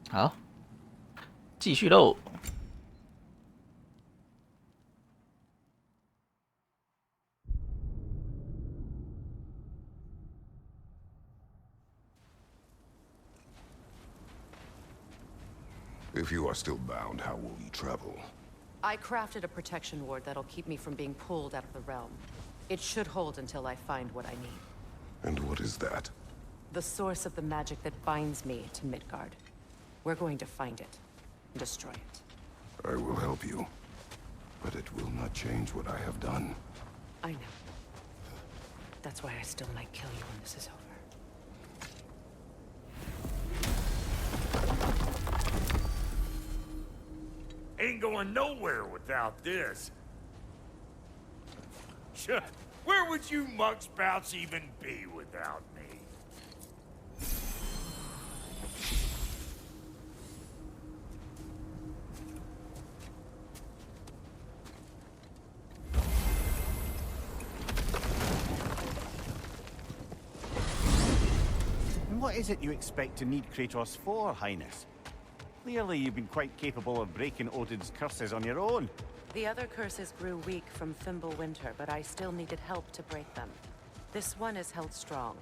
好，继续喽。If you are still bound, how will you travel? I crafted a protection ward that'll keep me from being pulled out of the realm. It should hold until I find what I need. And what is that? The source of the magic that binds me to Midgard. We're going to find it. And destroy it. I will help you. But it will not change what I have done. I know. That's why I still might kill you when this is over. Ain't going nowhere without this. Where would you mugspouts even be without me? And what is it you expect to need Kratos for, Highness? Clearly you've been quite capable of breaking Odin's curses on your own. The other curses grew weak from Fimbulwinter, but I still needed help to break them. This one is held strong.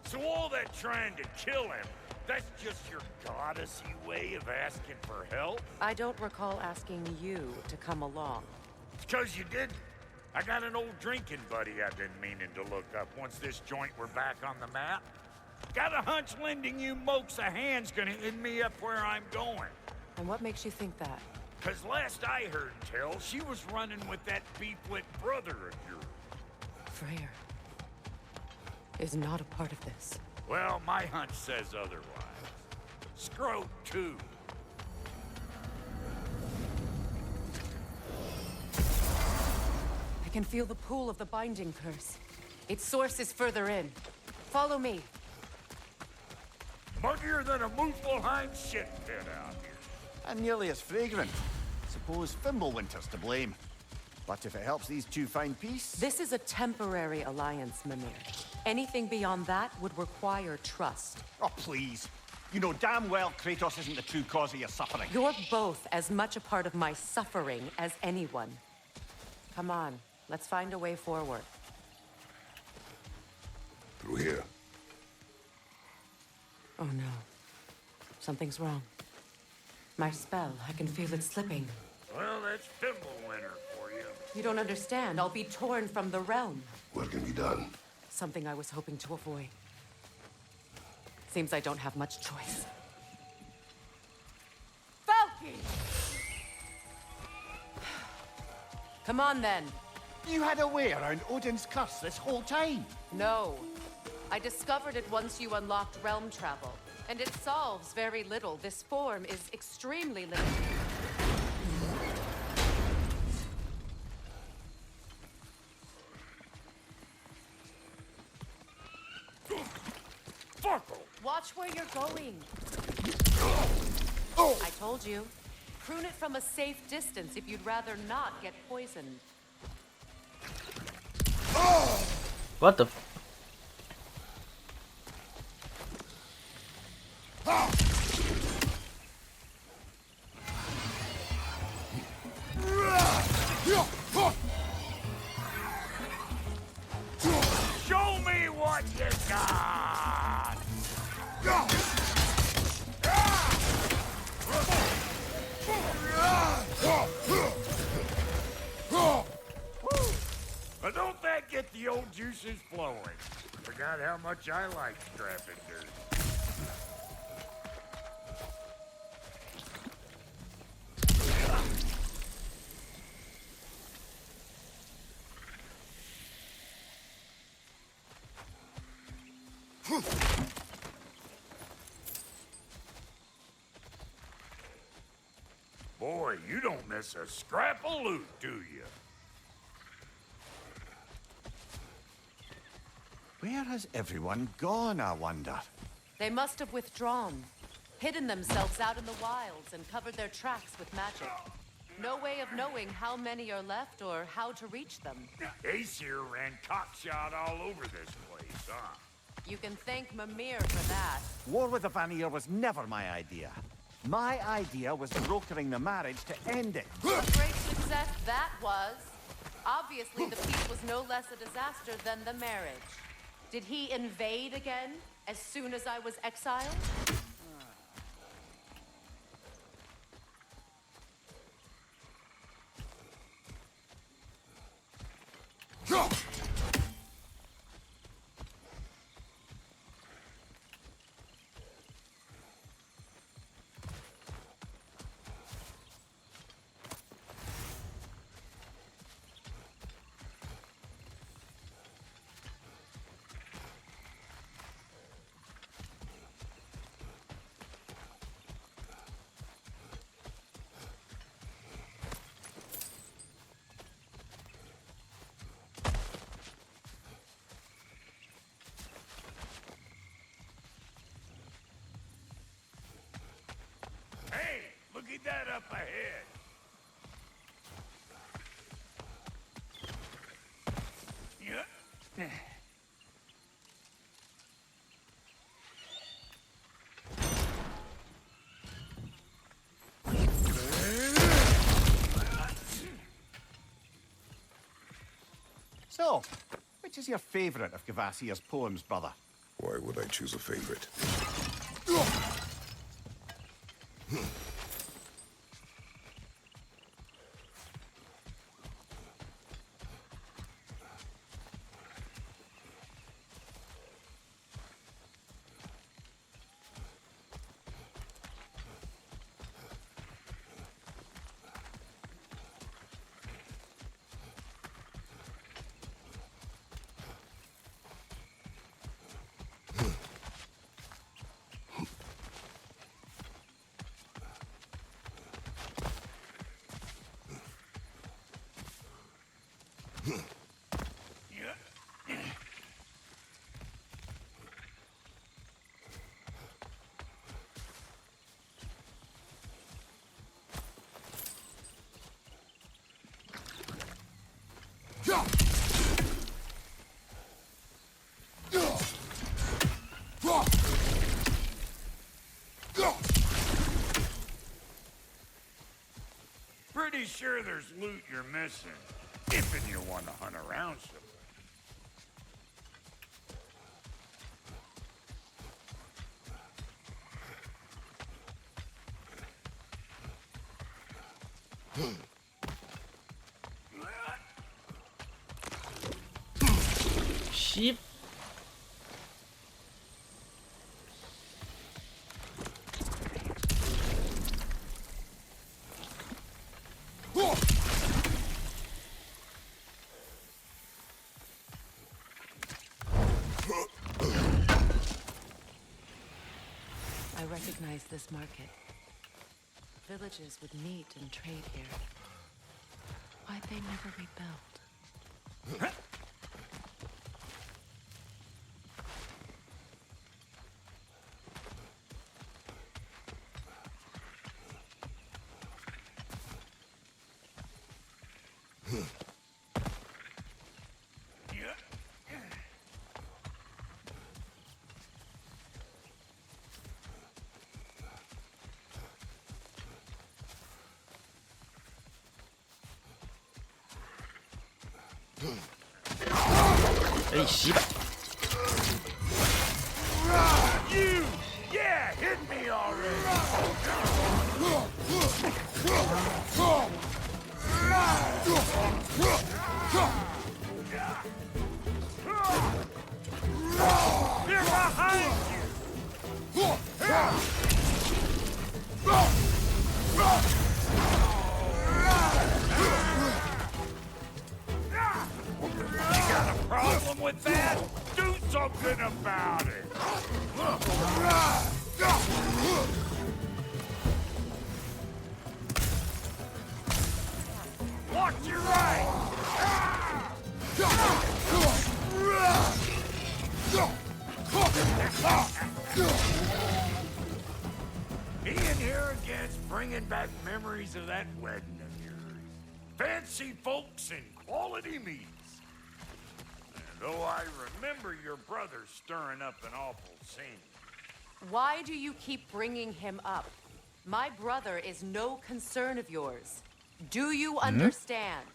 So all that trying to kill him, that's just your goddessy way of asking for help? I don't recall asking you to come along. It's 'cause you didn't. I got an old drinking buddy I've been meaning to look up once this joint were back on the map. Got a hunch lending you mokes a hand's gonna end me up where I'm going. And what makes you think that? 'Cause last I heard tell, she was running with that beefwit brother of yours. Freyr is not a part of this. Well, my hunch says otherwise. Scrote, too. I can feel the pull of the binding curse. Its source is further in. Follow me. Muggier than a Muspelheim shit pit out here. And nearly as fragrant. Suppose Fimbulwinter's to blame. But if it helps these two find peace... This is a temporary alliance, Mimir. Anything beyond that would require trust. Oh, please. You know damn well Kratos isn't the true cause of your suffering. You're both as much a part of my suffering as anyone. Come on, let's find a way forward. Through here. Oh no. Something's wrong. My spell, I can feel it slipping. Well, that's Fimbulwinter for you. You don't understand. I'll be torn from the realm. What can be done? Something I was hoping to avoid. Seems I don't have much choice. Falky! Come on then. You had a way around Odin's curse this whole time. No. I discovered it once you unlocked realm travel. And it solves very little. This form is extremely limited. Watch where you're going. I told you. Prune it from a safe distance if you'd rather not get poisoned. What the? Show me what you got! Well, don't that get the old juices flowing? Forgot how much I like strapping dirt. Boy, you don't miss a scrap of loot, do you? Where has everyone gone, I wonder? They must have withdrawn, hidden themselves out in the wilds and covered their tracks with magic. No way of knowing how many are left or how to reach them. Aesir ran cockshot all over this place, huh? You can thank Mimir for that. War with the Vanir was never my idea. My idea was brokering the marriage to end it. A great success that was. Obviously, the peace was no less a disaster than the marriage. Did he invade again as soon as I was exiled? Hey, look at that up ahead. Yeah. So, which is your favorite of Kvasir's poems, brother? Why would I choose a favorite? Pretty sure there's loot you're missing. If and you want to hunt around some. Sheep. I recognize this market. Villages would meet and trade here. Why'd they never rebuild? Hey, sheep. You! Yeah, hit me already! They're behind you! You got a problem with that? Do something about it! Watch your right! Being here again's bringing back memories of that wedding of yours. Fancy folks and quality meats. Though I remember your brother stirring up an awful scene. Why do you keep bringing him up? My brother is no concern of yours. Do you understand?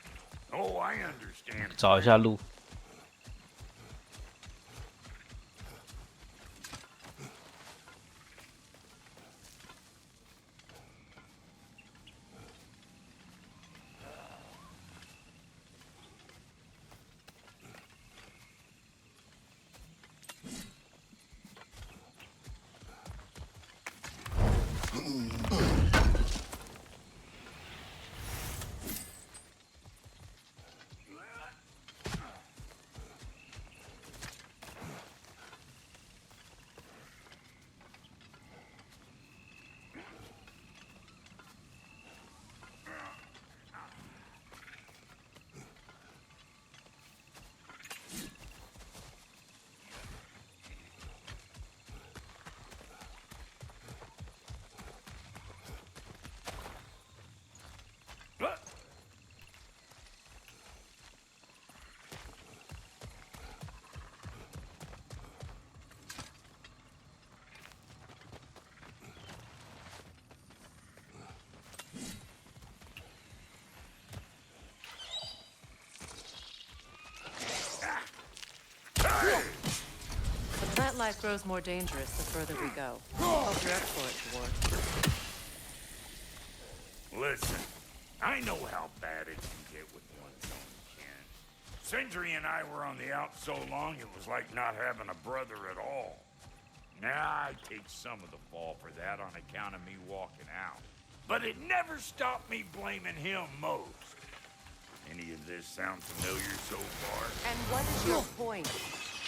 Oh, I understand. 找一下路。The plant life grows more dangerous the further we go. Hope you're up for it, dwarf. Listen, I know how bad it can get with one's own kin. Sindri and I were on the out so long it was like not having a brother at all. Now I take some of the fall for that on account of me walking out. But it never stopped me blaming him most. Any of this sound familiar so far? And what is your point?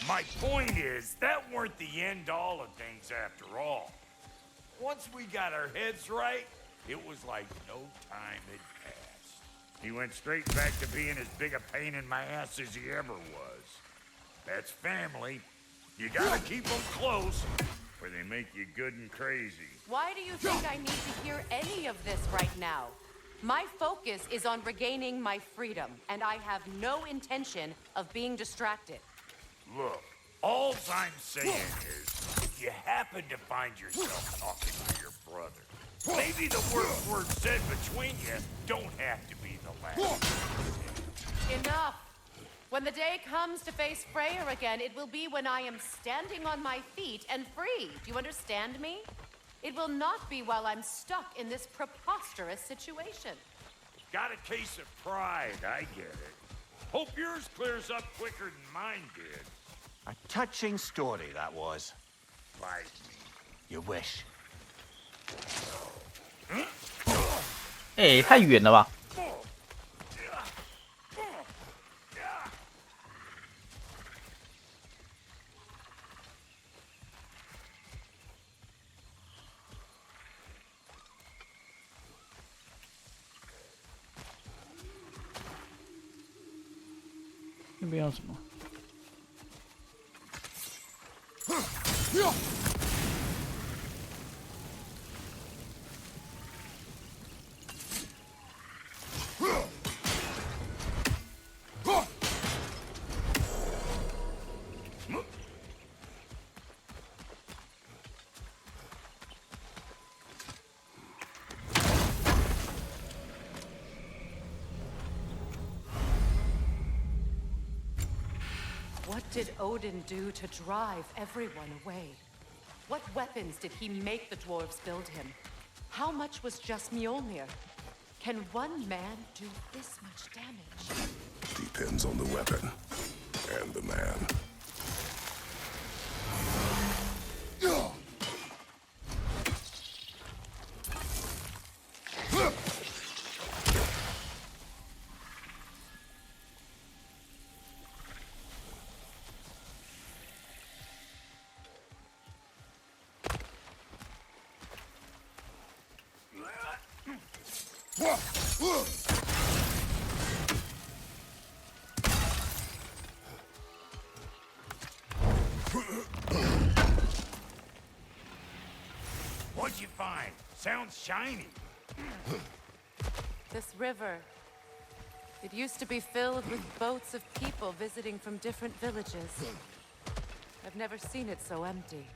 My point is, that weren't the end-all of things after all. Once we got our heads right, it was like no time had passed. He went straight back to being as big a pain in my ass as he ever was. That's family. You gotta keep them close, or they make you good and crazy. Why do you think I need to hear any of this right now? My focus is on regaining my freedom, and I have no intention of being distracted. Look, all I'm saying is, if you happen to find yourself talking to your brother, maybe the worst word said between you don't have to be the last. Enough! When the day comes to face Freyr again, it will be when I am standing on my feet and free. Do you understand me? It will not be while I'm stuck in this preposterous situation. Got a case of pride, I get it. Hope yours clears up quicker than mine did. A touching story, that was. Like me. You wish. 哎，太远了吧？那边有什么？ What did Odin do to drive everyone away? What weapons did he make the dwarves build him? How much was just Mjolnir? Can one man do this much damage? Depends on the weapon and the man. What'd you find? Sounds shiny. This river, It used to be filled with boats of people visiting from different villages. I've never seen it so empty.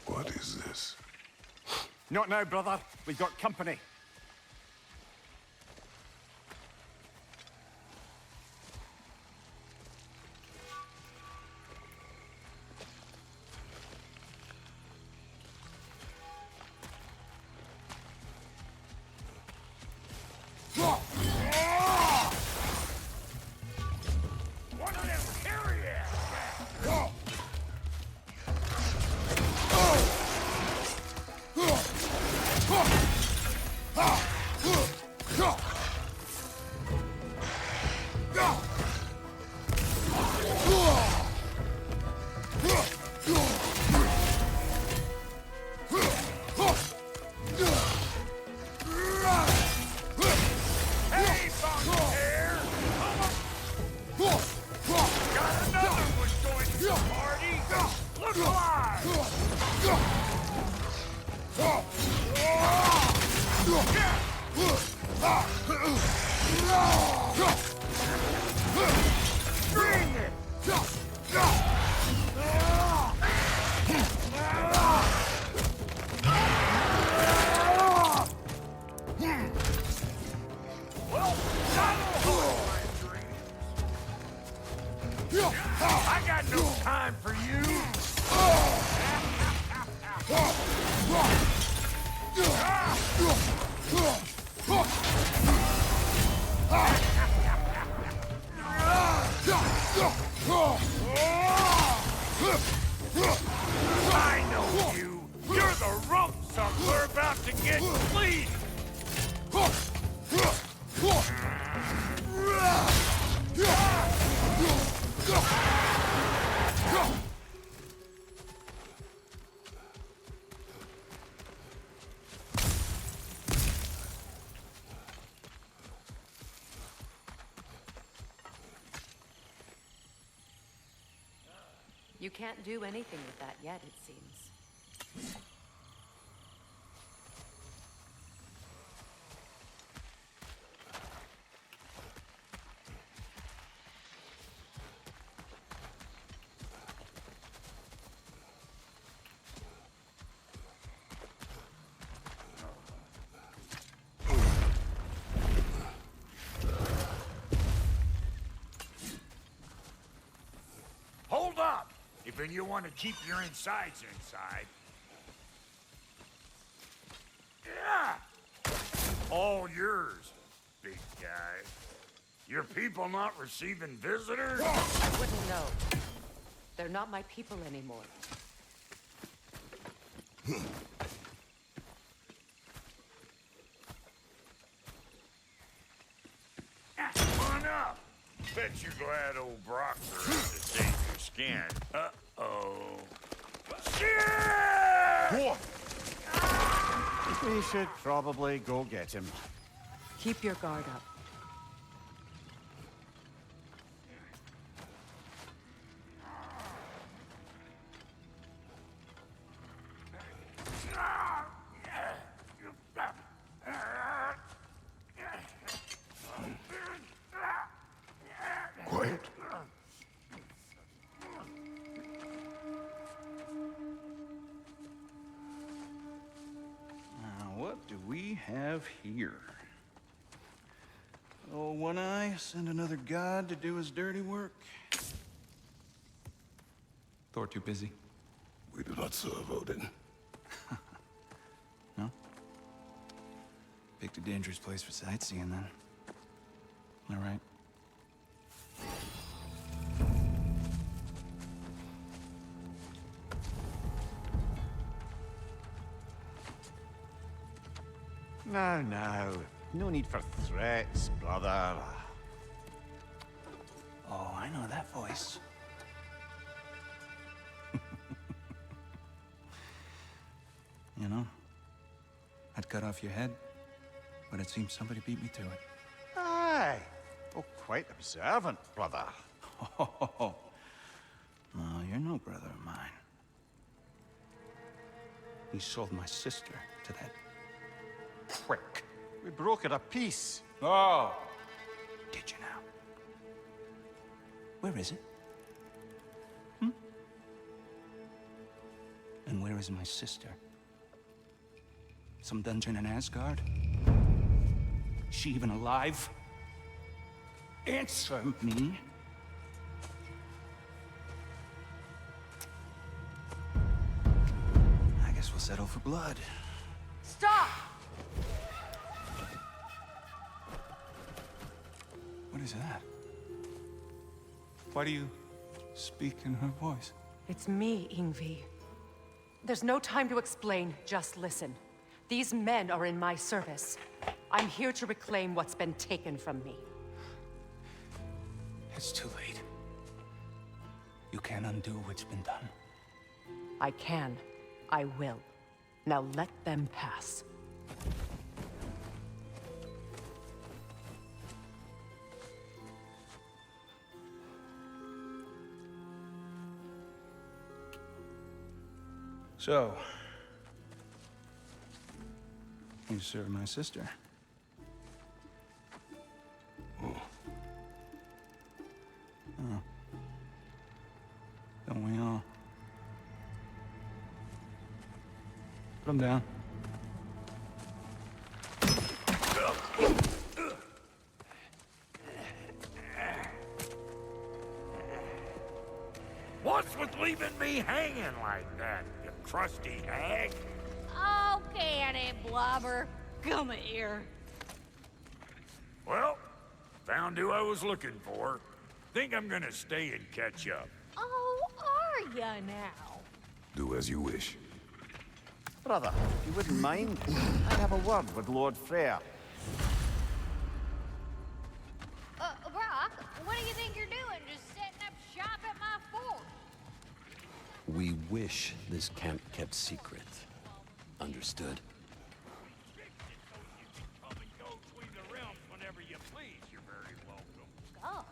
What is this? Not now, brother. We've got company. One of them carriers! Hey, Bonneterre! Got another one going to the party! Look alive! Bring it! Well, that'll hold my dreams. I got no time for you. I know you. You're the rump suckler about to get clean. You can't do anything with that yet, it seems. Hold up! If you want to keep your insides inside. Yeah! All yours, big guy. Your people not receiving visitors? I wouldn't know. They're not my people anymore. Come on up. Bet you're glad old Brock's around to save your skin. Uh-oh. Shit! We should probably go get him. Keep your guard up. Quiet. Now, what do we have here? Oh, One Eye, send another god to do his dirty work. Thor too busy. We do not serve Odin. No? Picked a dangerous place for sightseeing then. All right. Now, now. No need for threats, brother. Oh, I know that voice. You know, I'd cut off your head, but it seems somebody beat me to it. Aye. Oh, quite observant, brother. Oh, no, you're no brother of mine. You sold my sister to that prick. We broke it a piece. Oh! Did you now? Where is it? And where is my sister? Some dungeon in Asgard? She even alive? Answer me. I guess we'll settle for blood. Stop! What is that? Why do you speak in her voice? It's me, Ingvi. There's no time to explain, just listen. These men are in my service. I'm here to reclaim what's been taken from me. It's too late. You can't undo what's been done. I can. I will. Now let them pass. So, you serve my sister. Oh. Don't we all? Put him down. What's with leaving me hanging like that, you crusty hag? Oh, can it, Blobber? Come here. Well, found who I was looking for. Think I'm gonna stay and catch up. Oh, are ya now? Do as you wish. Brother, if you wouldn't mind, I'd have a word with Lord Freyr. Brock, what do you think you're doing? Just setting up shop at my fort? We wish this camp kept secret. Understood? Come and go between the realms whenever you please. You're very welcome. Oh.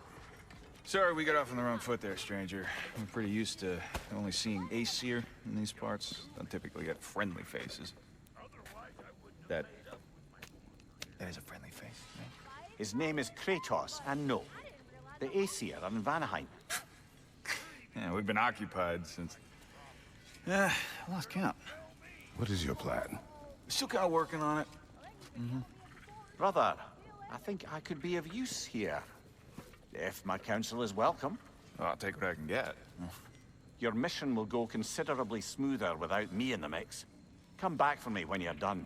Sorry we got off on the wrong foot there, stranger. I'm pretty used to only seeing Aesir in these parts. Don't typically get friendly faces. That is a friendly face, right? His name is Kratos, and no, the Aesir are in Vanaheim. Yeah, we've been occupied since... I lost count. What is your plan? Still kind of working on it. Brother, I think I could be of use here. If my counsel is welcome. Well, I'll take what I can get. Your mission will go considerably smoother without me in the mix. Come back for me when you're done.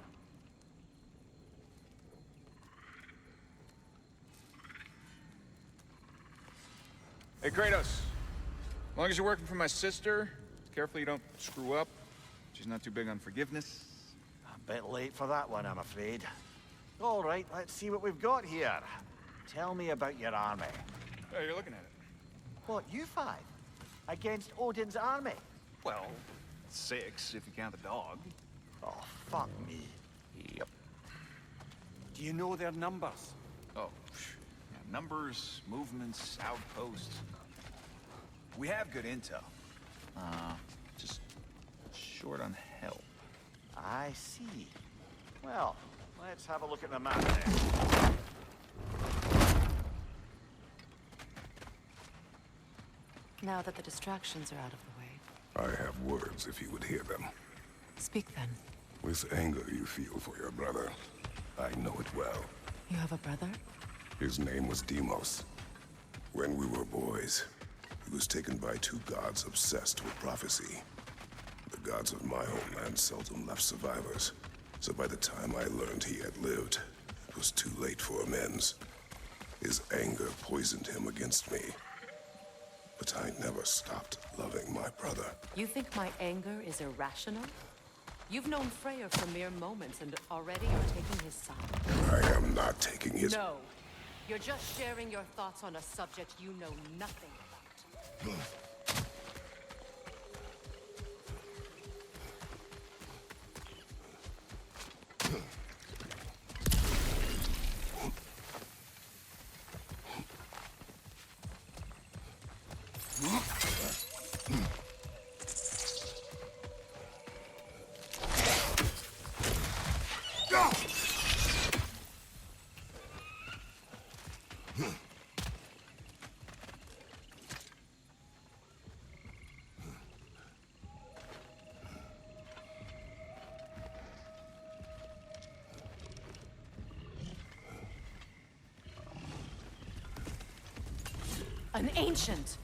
Hey, Kratos. As long as you're working for my sister, careful you don't screw up. She's not too big on forgiveness. A bit late for that one, I'm afraid. All right, let's see what we've got here. Tell me about your army. Oh, you're looking at it. What, you five? Against Odin's army? Well, 6 if you count the dog. Oh, fuck me. Yep. Do you know their numbers? Oh, yeah, numbers, movements, outposts. We have good intel. Just short on help. I see. Well, let's have a look at the map then. Now that the distractions are out of the way, I have words if you would hear them. speak then. With anger you feel for your brother, I know it well. You have a brother? His name was Deimos. When we were boys, he was taken by 2 gods obsessed with prophecy. The gods of my homeland seldom left survivors, so by the time I learned he had lived, it was too late for amends. His anger poisoned him against me. But I never stopped loving my brother. You think my anger is irrational? You've known Freyr for mere moments, and already you're taking his side. I am not taking his... No. You're just sharing your thoughts on a subject you know nothing about. An ancient!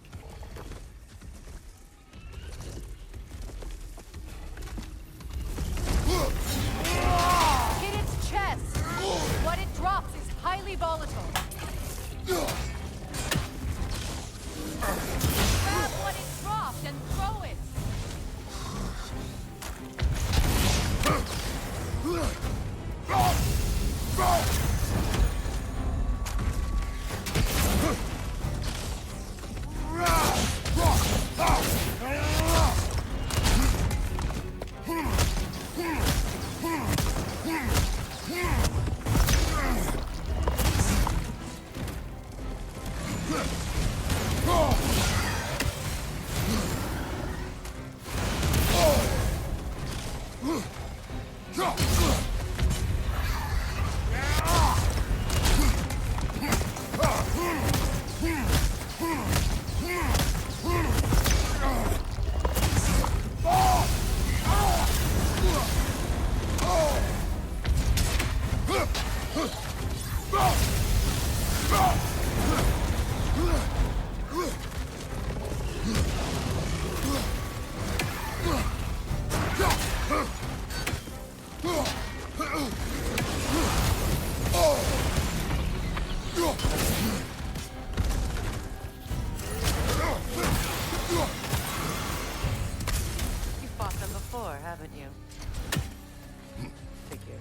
Hit its chest! What it drops is highly volatile. Grab what it dropped and throw it! You've fought them before, haven't you? Figures.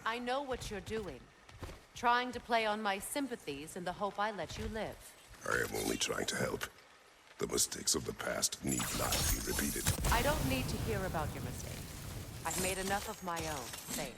I know what you're doing. Trying to play on my sympathies in the hope I let you live. I am only trying to help. The mistakes of the past need not be repeated. I don't need to hear about your mistakes. I've made enough of my own. Thanks.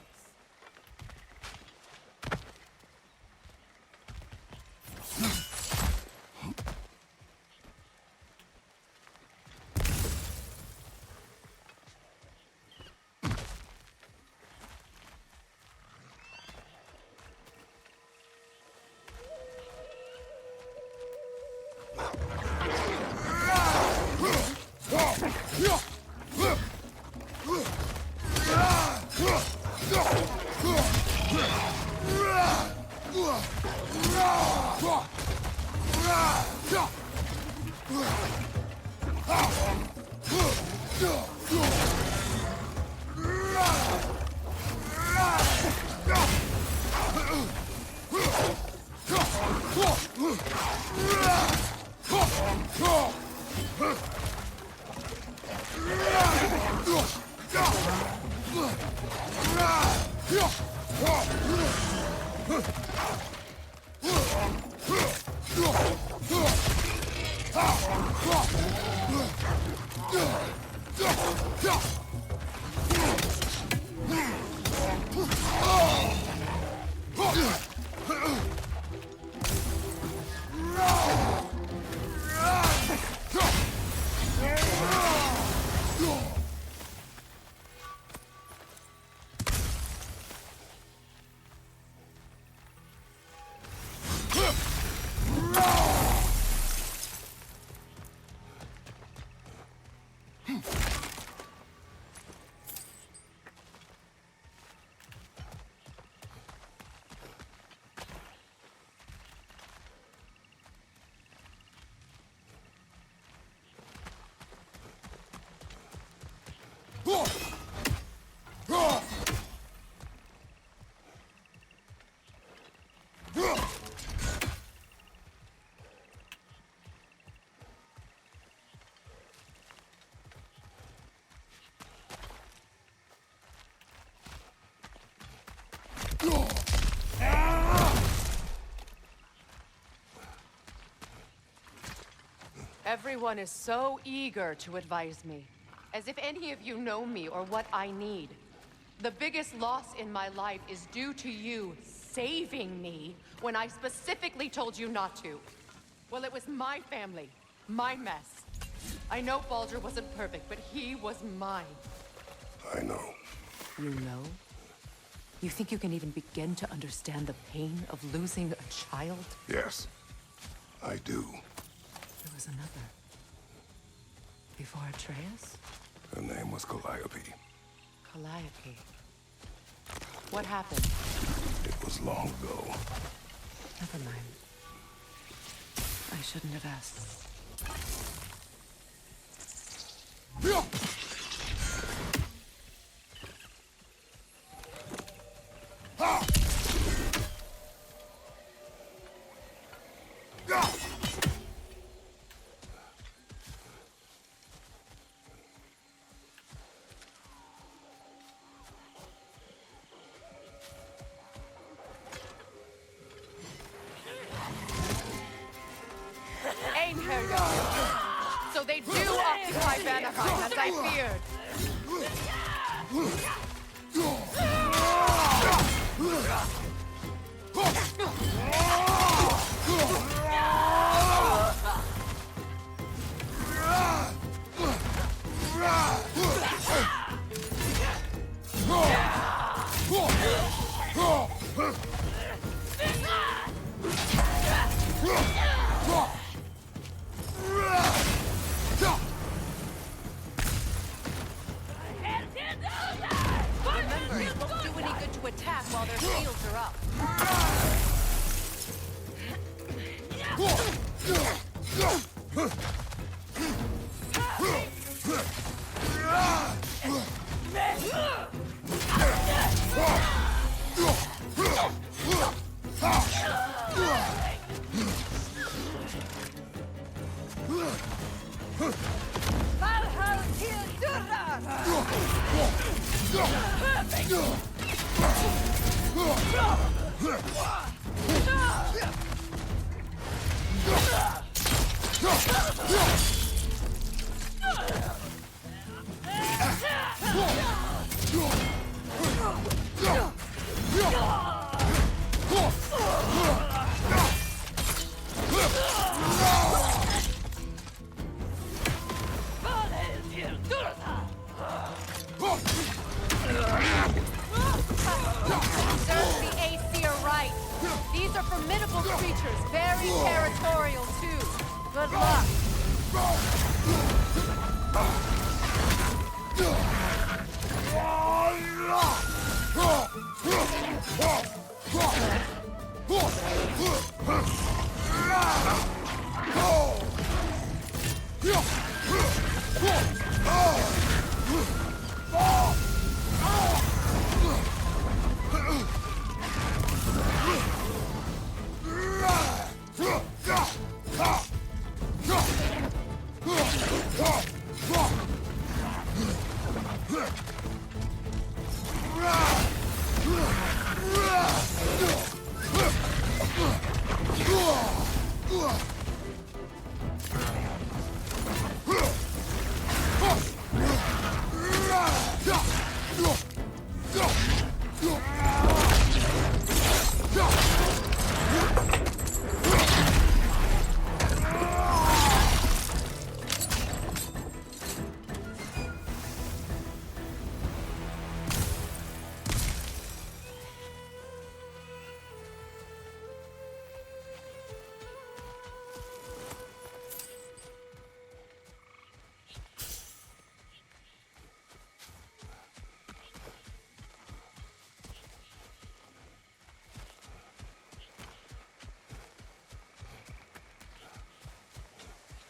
Everyone is so eager to advise me, as if any of you know me or what I need. The biggest loss in my life is due to you saving me when I specifically told you not to. Well, it was my family, my mess. I know Baldur wasn't perfect, but he was mine. I know. You know? You think you can even begin to understand the pain of losing a child? Yes, I do. There was another. Before Atreus? Her name was Calliope. Calliope. What happened? It was long ago. Never mind. I shouldn't have asked. So they do occupy Vanaheim, as I feared. Remember, it won't do any good to attack while their shields are up. Serves the Aesir right. These are formidable creatures, very territorial too. Good luck.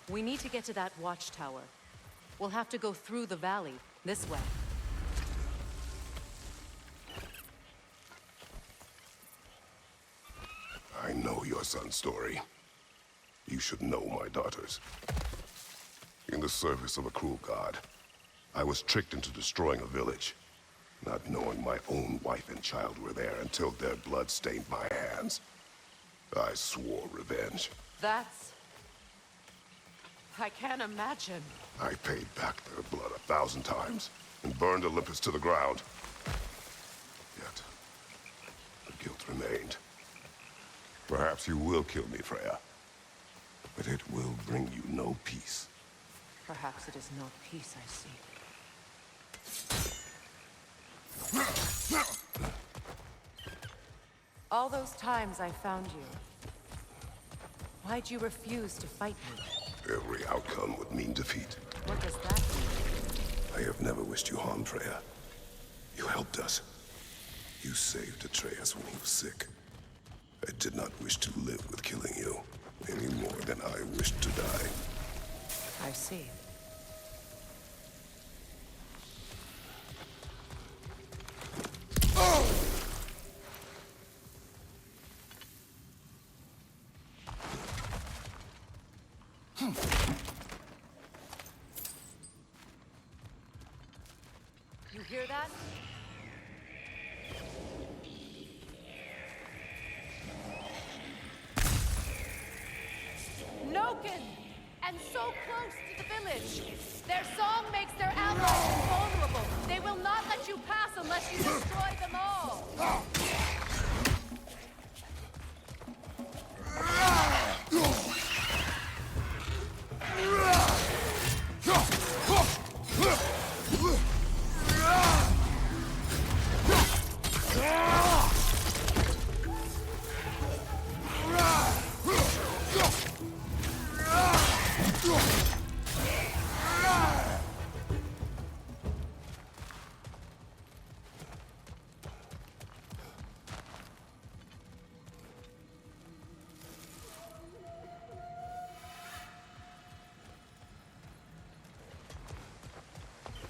We need to get to that watchtower. We'll have to go through the valley, this way. I know your son's story. You should know my daughter's. In the service of a cruel god, I was tricked into destroying a village, not knowing my own wife and child were there until their blood stained my hands. I swore revenge. That's I can't imagine. I paid back their blood 1,000 times and burned Olympus to the ground. Yet, the guilt remained. Perhaps you will kill me, Freya. But it will bring you no peace. Perhaps it is not peace I seek. All those times I found you, why'd you refuse to fight me? Every outcome would mean defeat. What does that mean? I have never wished you harm, Freya. You helped us. You saved Atreus when he was sick. I did not wish to live with killing you, any more than I wished to die. I see. You hear that? Noken! And so close to the village! Their song makes their allies invulnerable! They will not let you pass unless you destroy them all!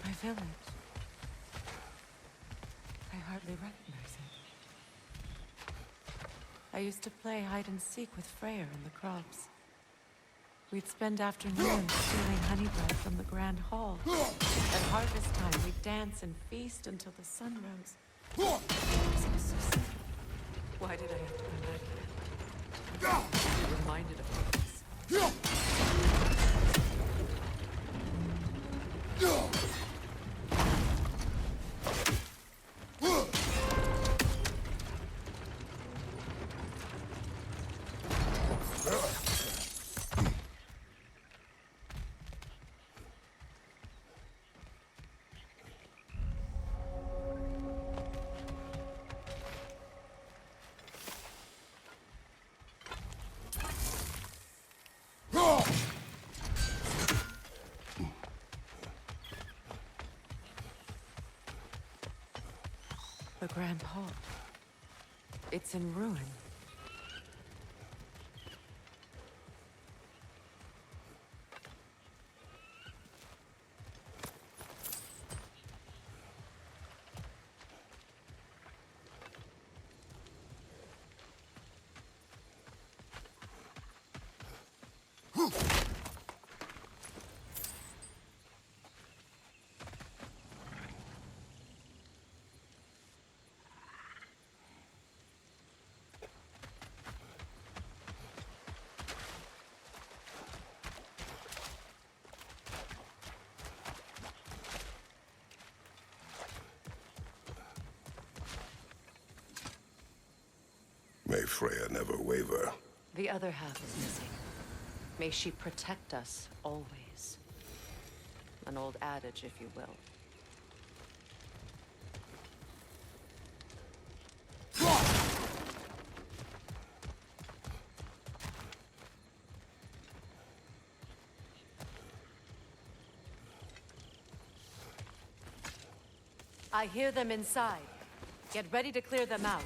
My village. I hardly recognize it. I used to play hide and seek with Freyr in the crops. We'd spend afternoons stealing honey bread from the grand hall. At harvest time, we'd dance and feast until the sun rose. It was all so simple. Why did I have to come back here? Be reminded of this. The Grand Hall. It's in ruin. May Freya never waver. The other half is missing. May she protect us always. An old adage, if you will. I hear them inside. Get ready to clear them out.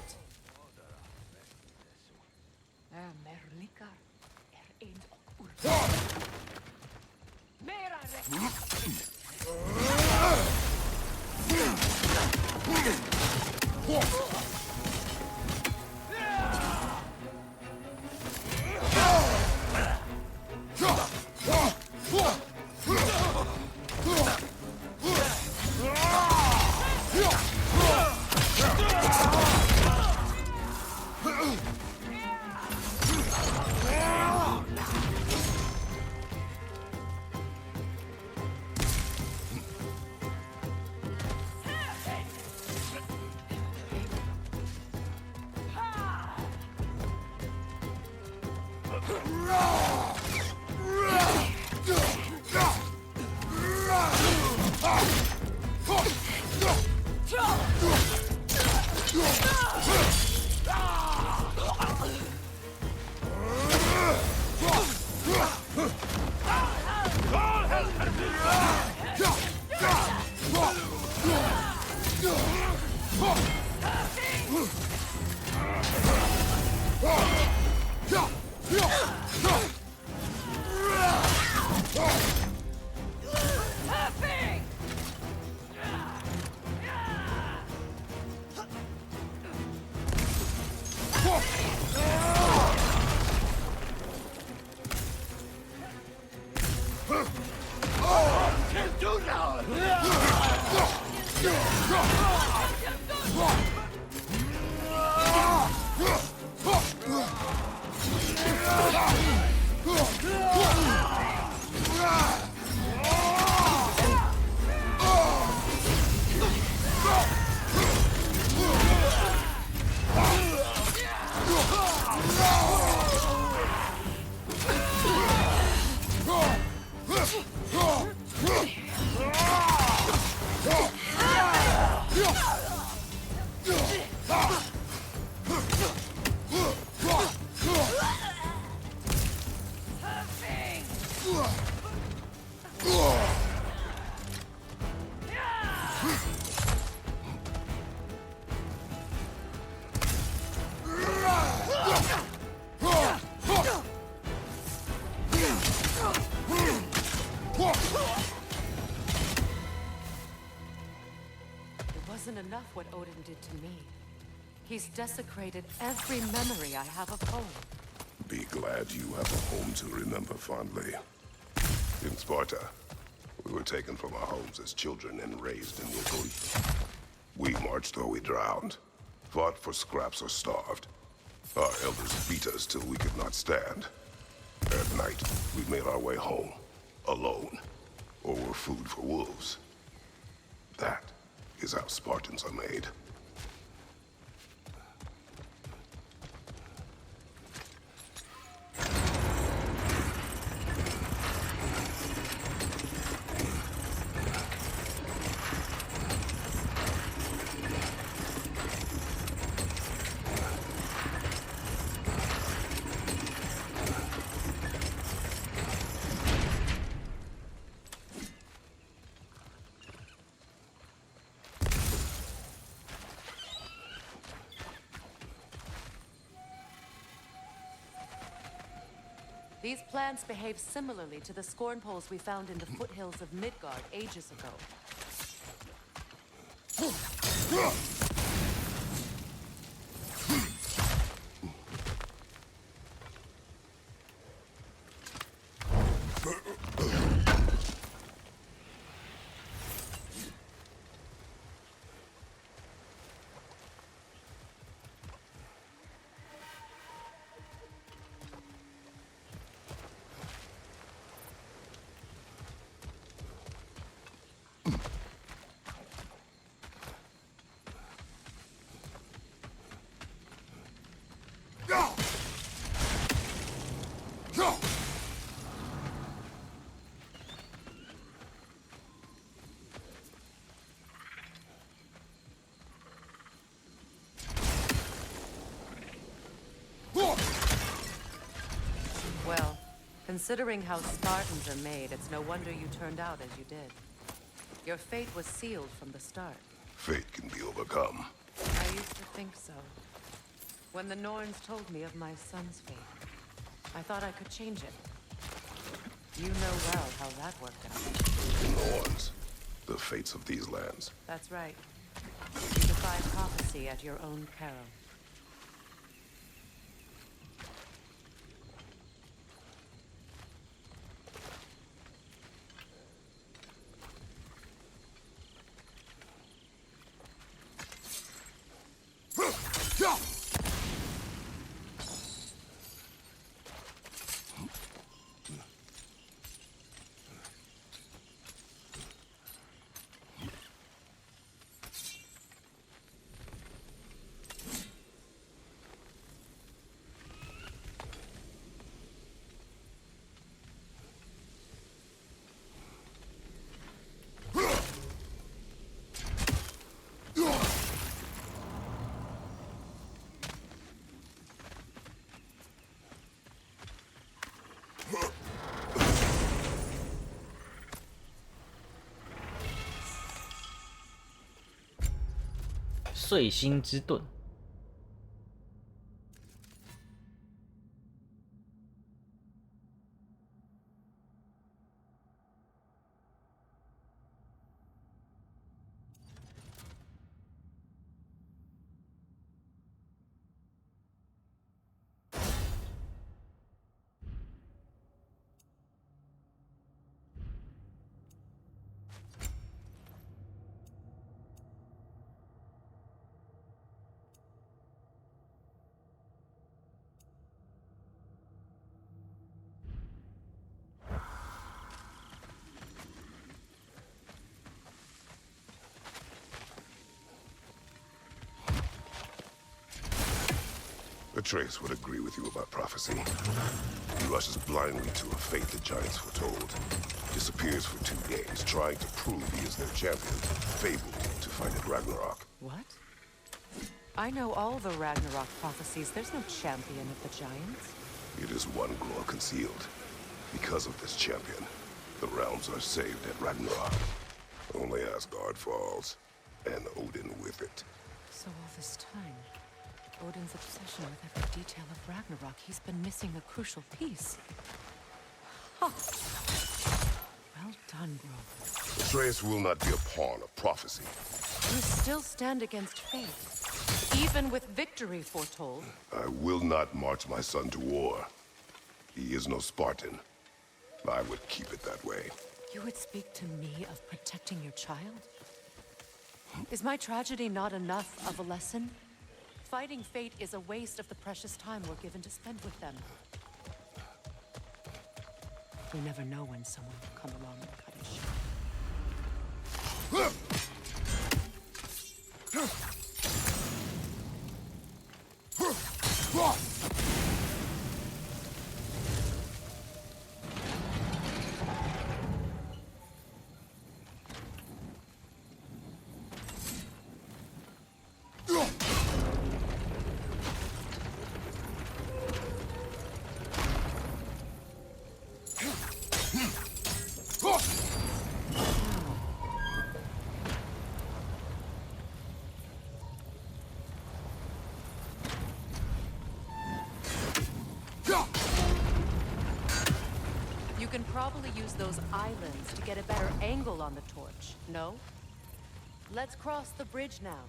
Enough what Odin did to me. He's desecrated every memory I have of home. Be glad you have a home to remember fondly. In Sparta, we were taken from our homes as children and raised in Italy. We marched or we drowned, fought for scraps or starved. Our elders beat us till we could not stand. At night, we made our way home, alone, or were food for wolves. That is how Spartans are made. These plants behave similarly to the scorn poles we found in the foothills of Midgard ages ago. Well, considering how Spartans are made, it's no wonder you turned out as you did. Your fate was sealed from the start. Fate can be overcome. I used to think so. When the Norns told me of my son's fate, I thought I could change it. You know well how that worked out. The Norns, the fates of these lands. That's right. You defied prophecy at your own peril. 碎心之盾。Atreus would agree with you about prophecy. He rushes blindly to a fate the Giants foretold. Disappears for 2 days, trying to prove he is their champion, fabled to fight at Ragnarok. What? I know all the Ragnarok prophecies. There's no champion of the Giants. It is one glow concealed. Because of this champion, the realms are saved at Ragnarok. Only Asgard falls, and Odin with it. So all this time, Odin's obsession with every detail of Ragnarok, he's been missing a crucial piece. Huh. Well done, Grove. Atreus will not be a pawn of prophecy. You still stand against fate, even with victory foretold. I will not march my son to war. He is no Spartan. I would keep it that way. You would speak to me of protecting your child? Is my tragedy not enough of a lesson? Fighting fate is a waste of the precious time we're given to spend with them. We never know when someone will come along and cut us short. You can probably use those islands to get a better angle on the torch, no? Let's cross the bridge now.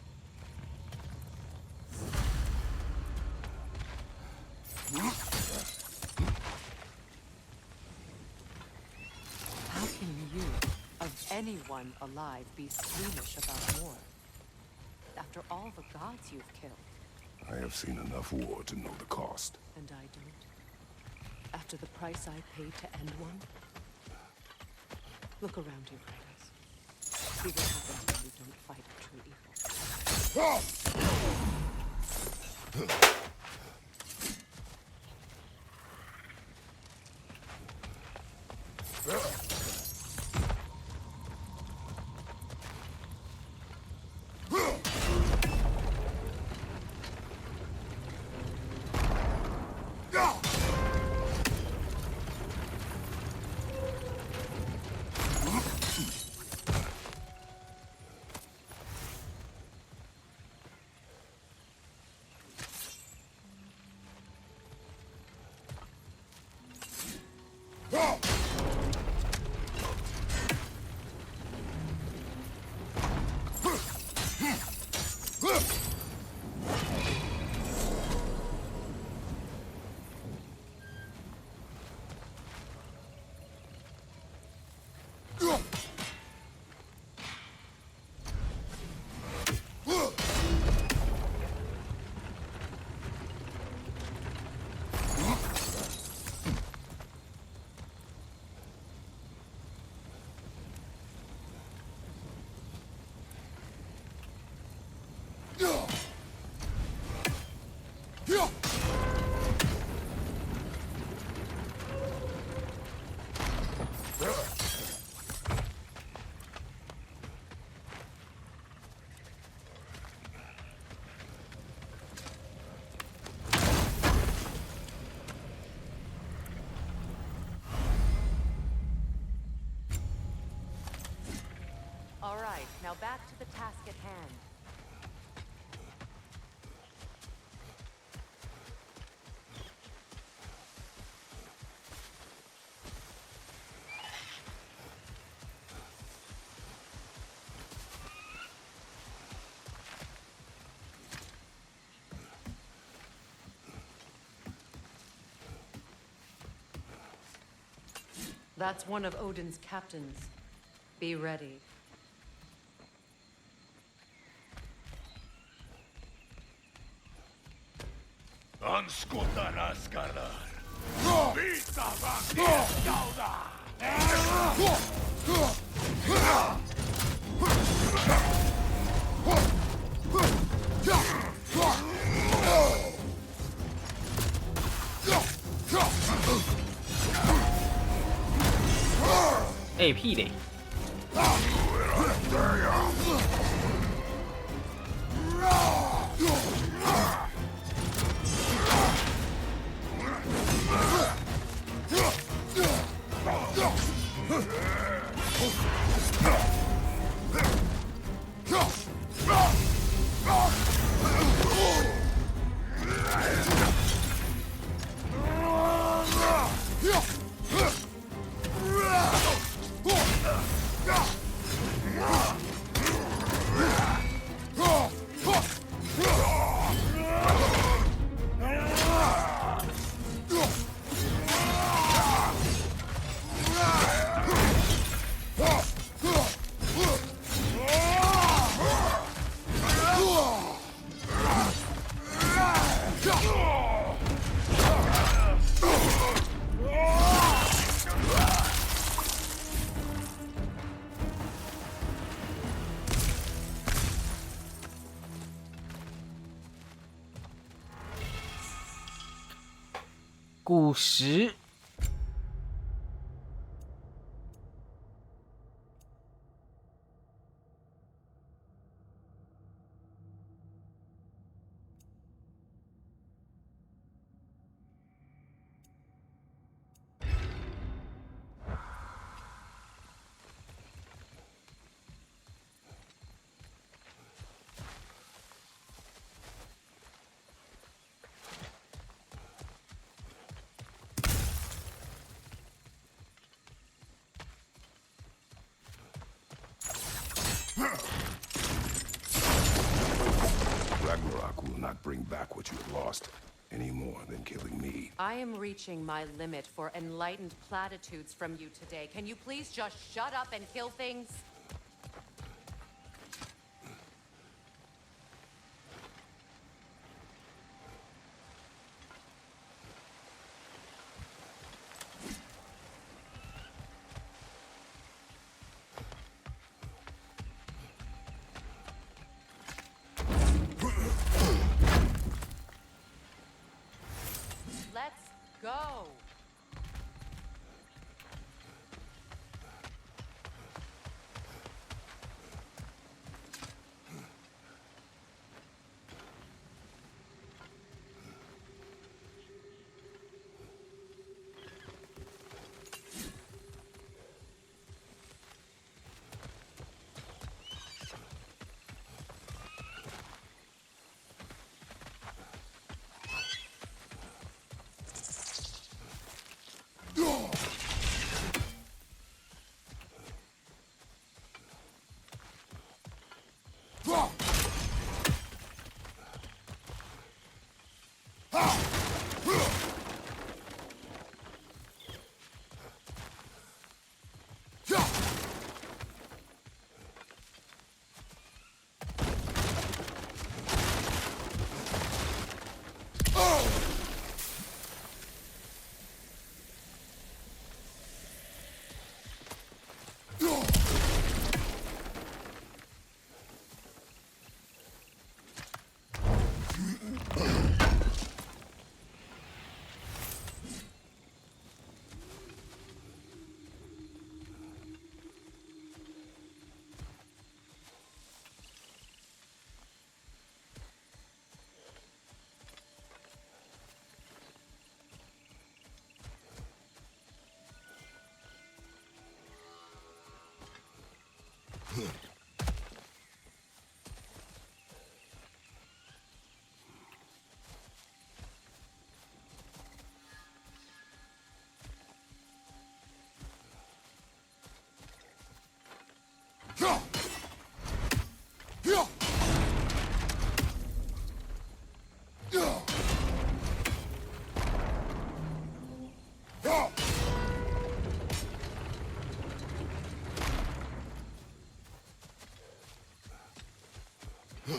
How can you, of anyone alive, be squeamish about war? After all the gods you've killed. I have seen enough war to know the cost. And I don't. After the price I paid to end one? Look around you, Kratos. See what happens when you don't fight a true evil. All right, now back to the task at hand. That's one of Odin's captains. Be ready.哎，屁嘞！古时。Ragnarok will not bring back what you have lost, any more than killing me. I am reaching my limit for enlightened platitudes from you today. Can you please just shut up and kill things? Let's go. Do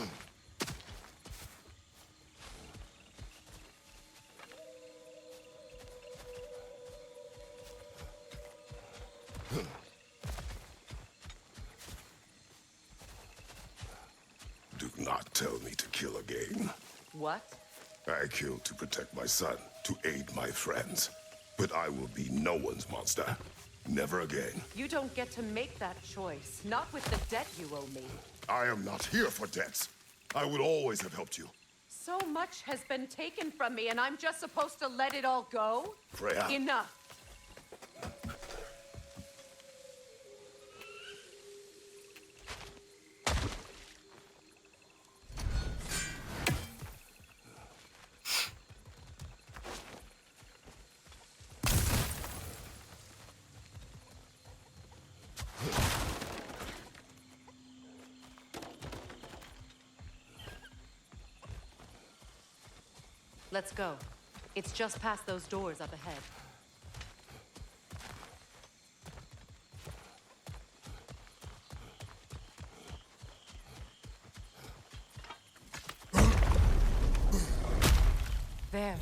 not tell me to kill again. What? I killed to protect my son, to aid my friends. But I will be no one's monster. Never again. You don't get to make that choice. Not with the debt you owe me. I am not here for debts. I would always have helped you. So much has been taken from me, and I'm just supposed to let it all go? Freya. Enough. Let's go. It's just past those doors up ahead. There.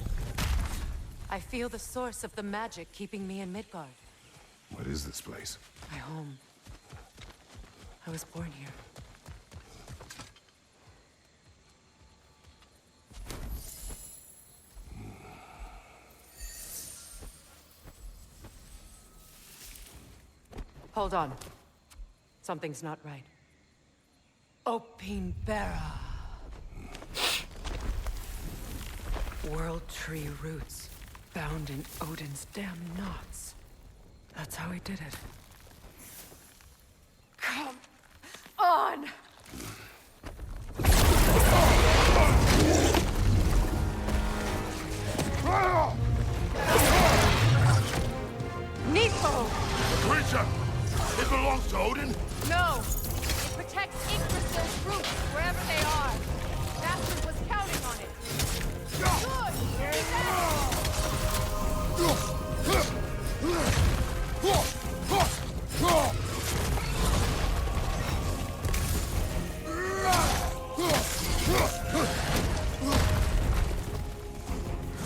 I feel the source of the magic keeping me in Midgard. What is this place? My home. I was born here. Hold on. Something's not right. Opinbera. World Tree roots, bound in Odin's damn knots. That's how he did it. Come on! Nepo! The creature! It belongs to Odin? No! It protects Yggdrasil's roots, wherever they are. Bastard was counting on it. Good! He's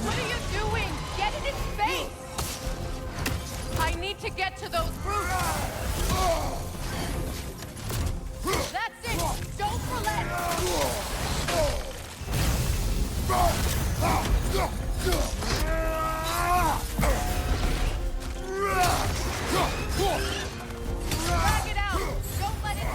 What are you doing? Get in his face! I need to get to those roots! That's it! Don't relent! Drag it out! Don't let it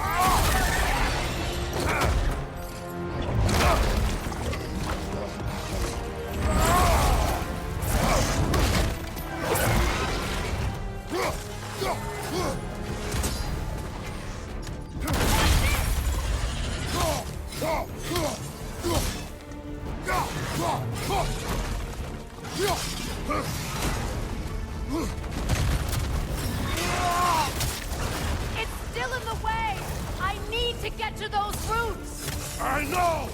It's still in the way! I need to get to those roots! I know!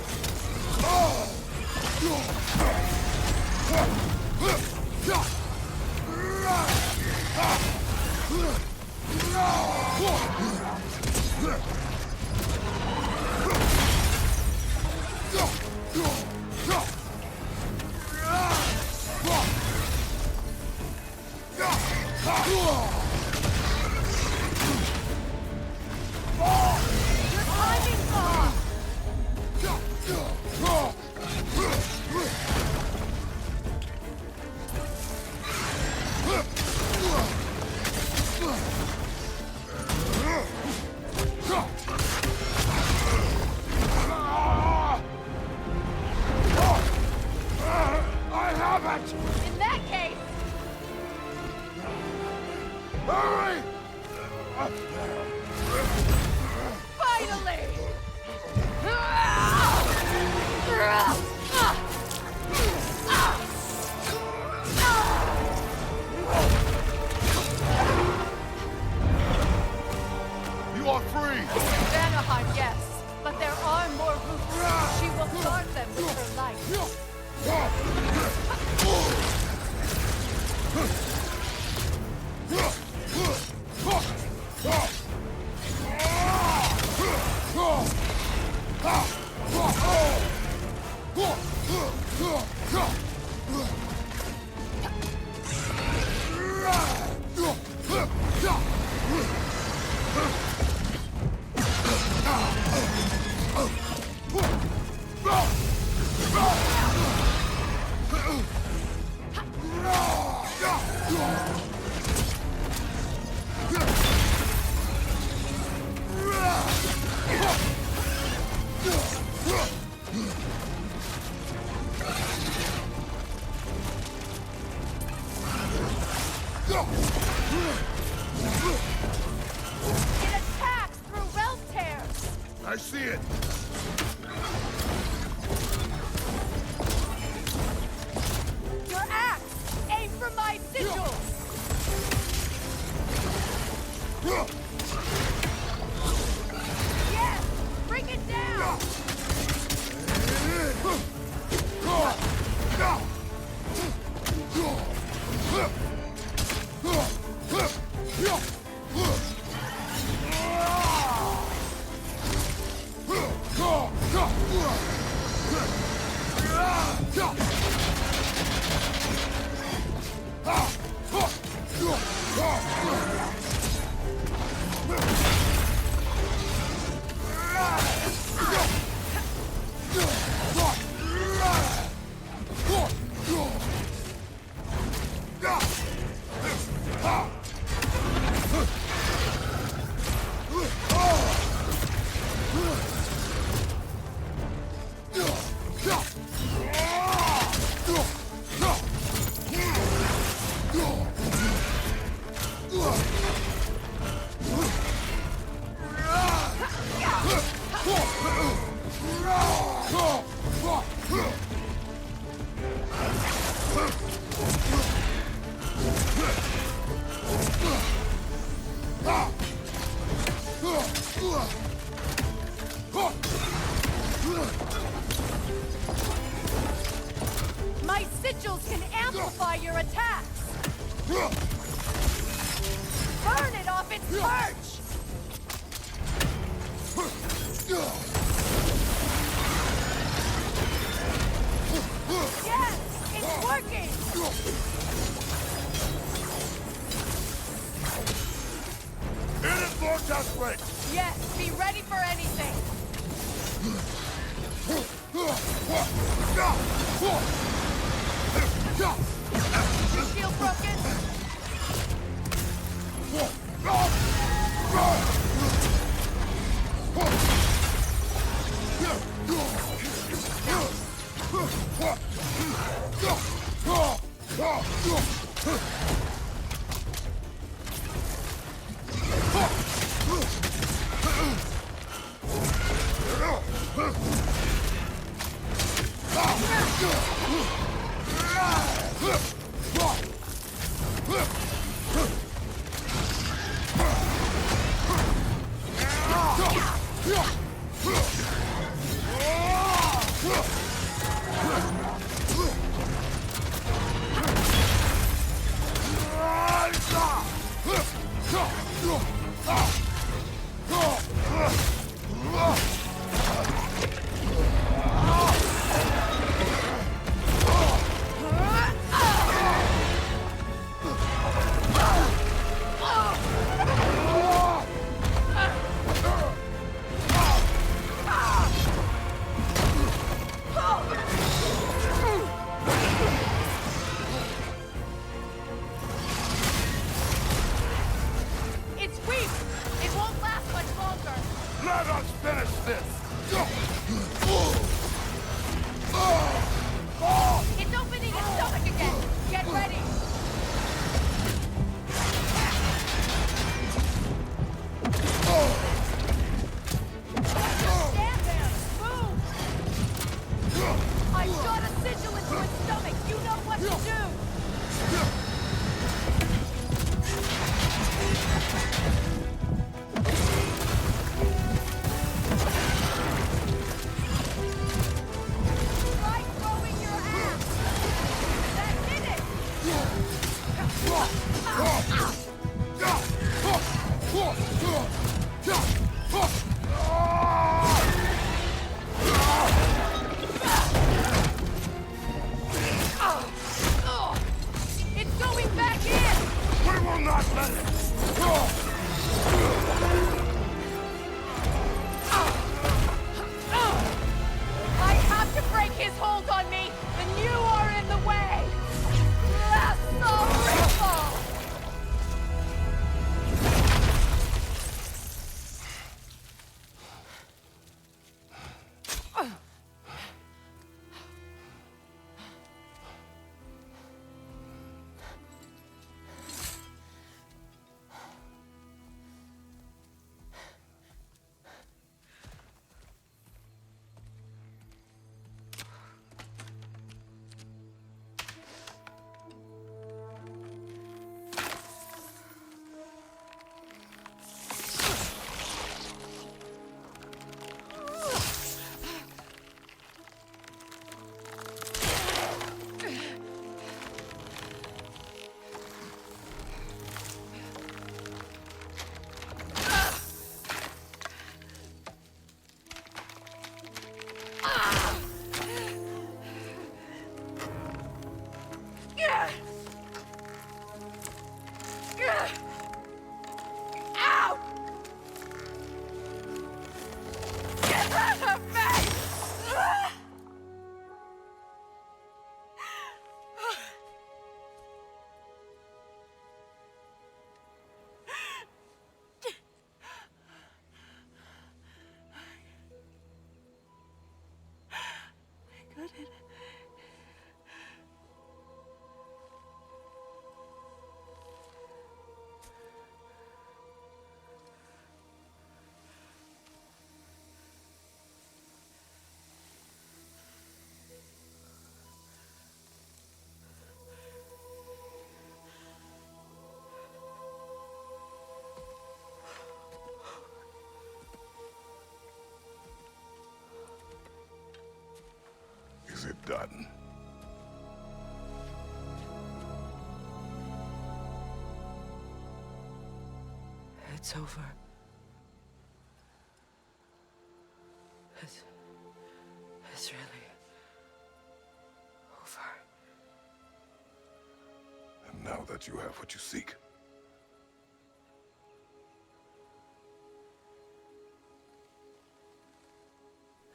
Your timing's off! I have it! In that case, Hurry! finally! You are free! Vanaheim, yes. But there are more roots. She will guard them with her life. I see it! Your axe! Aim for my sigils! Yes! Bring it down! My sigils can amplify your attacks! Burn it off its perch! Yes! It's working! Hit it more desperate! Yes, be ready for anything! Your shield broken? It's weak! It won't last much longer! Let us finish this! It's opening its stomach again! Get ready! Just stand there! Move! I shot a sigil into its stomach! You know what to do! Get rid of me! Is it done? It's over. It's really over. And now that you have what you seek,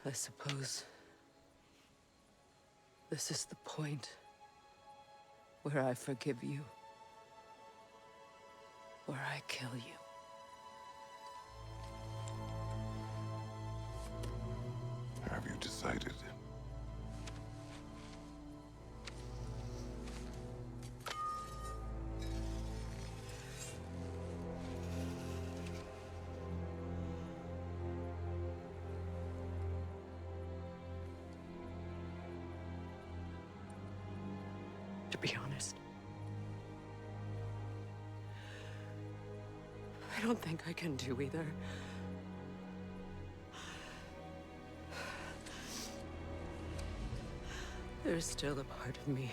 I suppose this is the point where I forgive you, where I kill you. have you decided? To be honest, I don't think I can do either. There's still a part of me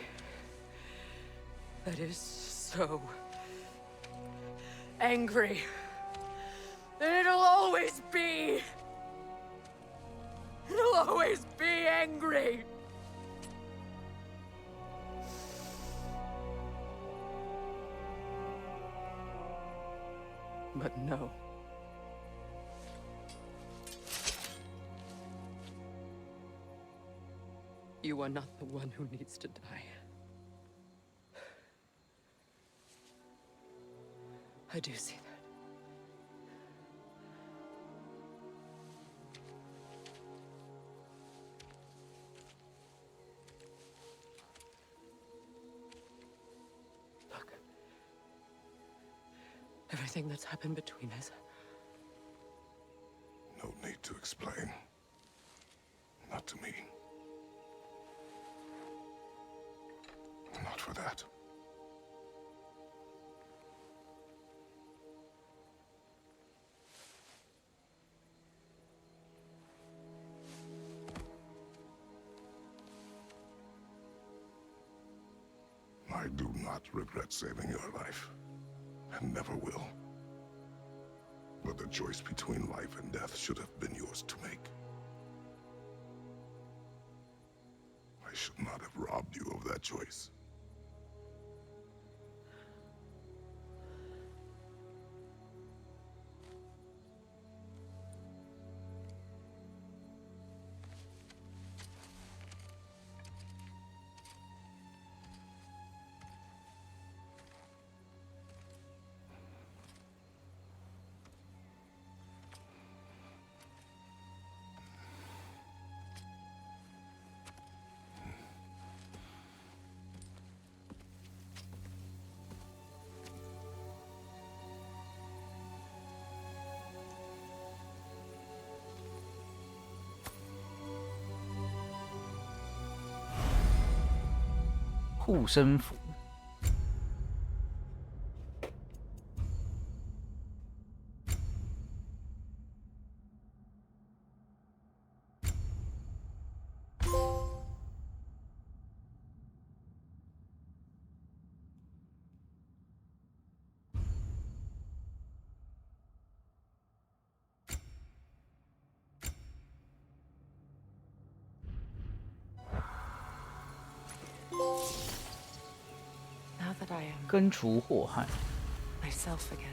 that is so angry that it'll always be. It'll always be angry. But no. You are not the one who needs to die. I do see that. Look. Everything that's happened between us. No need to explain. Not to me. Not for that. I do not regret saving your life, and never will. But the choice between life and death should have been yours to make. I should not have robbed you of that choice.护身符。Now that I am 根除祸害。 myself again,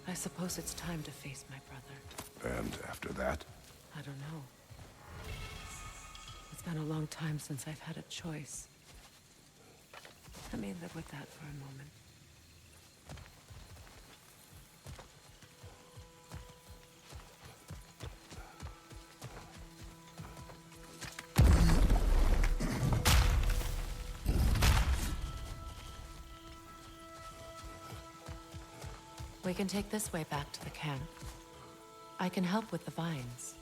I suppose it's time to face my brother. And after that? I don't know. It's been a long time since I've had a choice. Let me live with that for a moment. We can take this way back to the camp. I can help with the vines.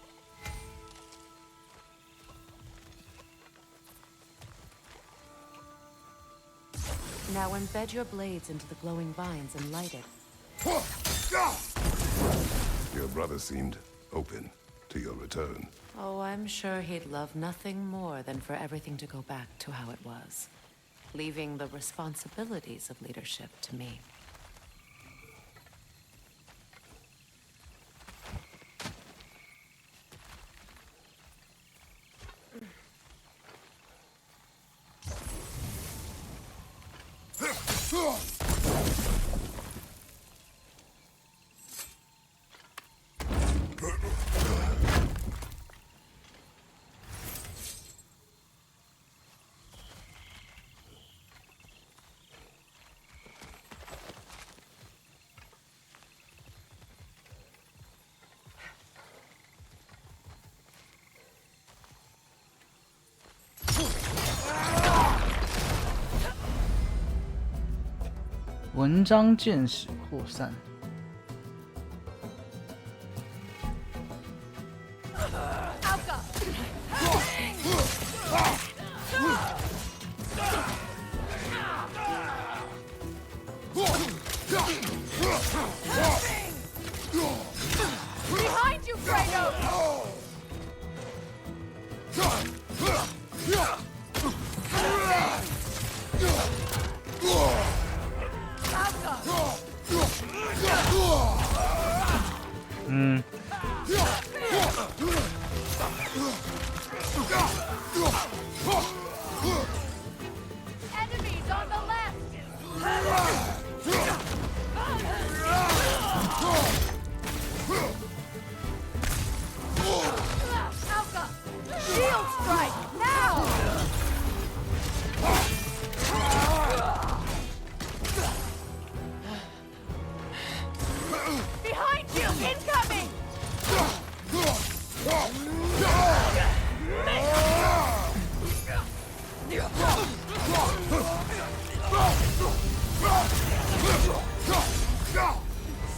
Now embed your blades into the glowing vines and light it. Your brother seemed open to your return. Oh, I'm sure he'd love nothing more than for everything to go back to how it was, leaving the responsibilities of leadership to me.文章见识扩散。Behind you, Kratos! Enemies on the left! Alka! Shield strike, now! Behind you, incoming!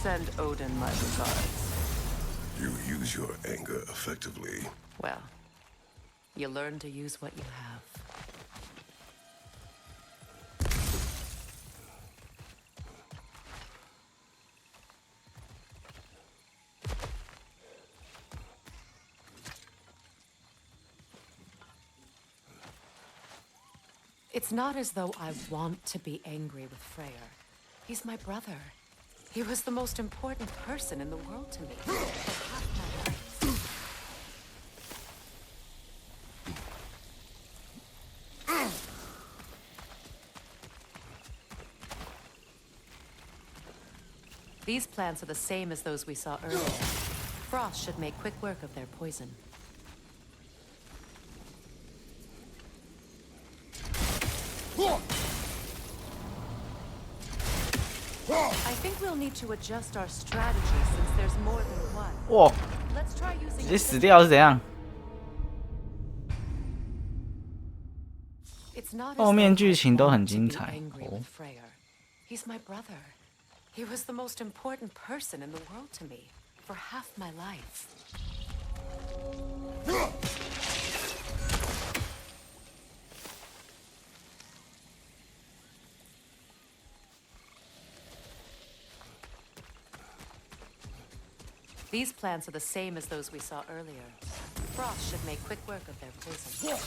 Send Odin my regards. You use your anger effectively. Well, you learn to use what you have. It's not as though I want to be angry with Freyr. He's my brother. He was the most important person in the world to me. For half my life. These plants are the same as those we saw earlier. Frost should make quick work of their poison. I think we'll need to adjust our strategy since there's more than one. 哇， Let's try 直 using 接死掉是怎样？ It's not as 后面 though 剧 I 情都很 want to 精 be 彩 angry 哦 with。Freyr. He's my brother. He was the most important person in the world to me for half my life. These plants are the same as those we saw earlier. Frost should make quick work of their poison.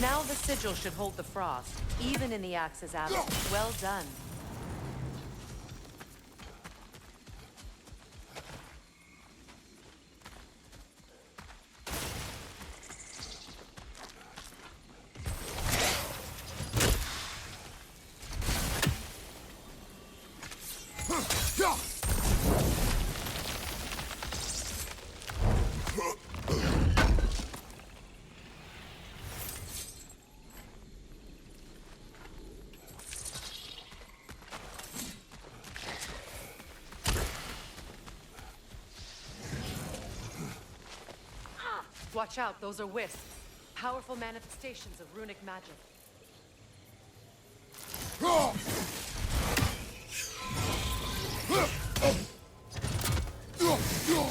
Now the sigil should hold the frost, even in the axe's absence. Well done. Watch out, those are wisps. Powerful manifestations of runic magic.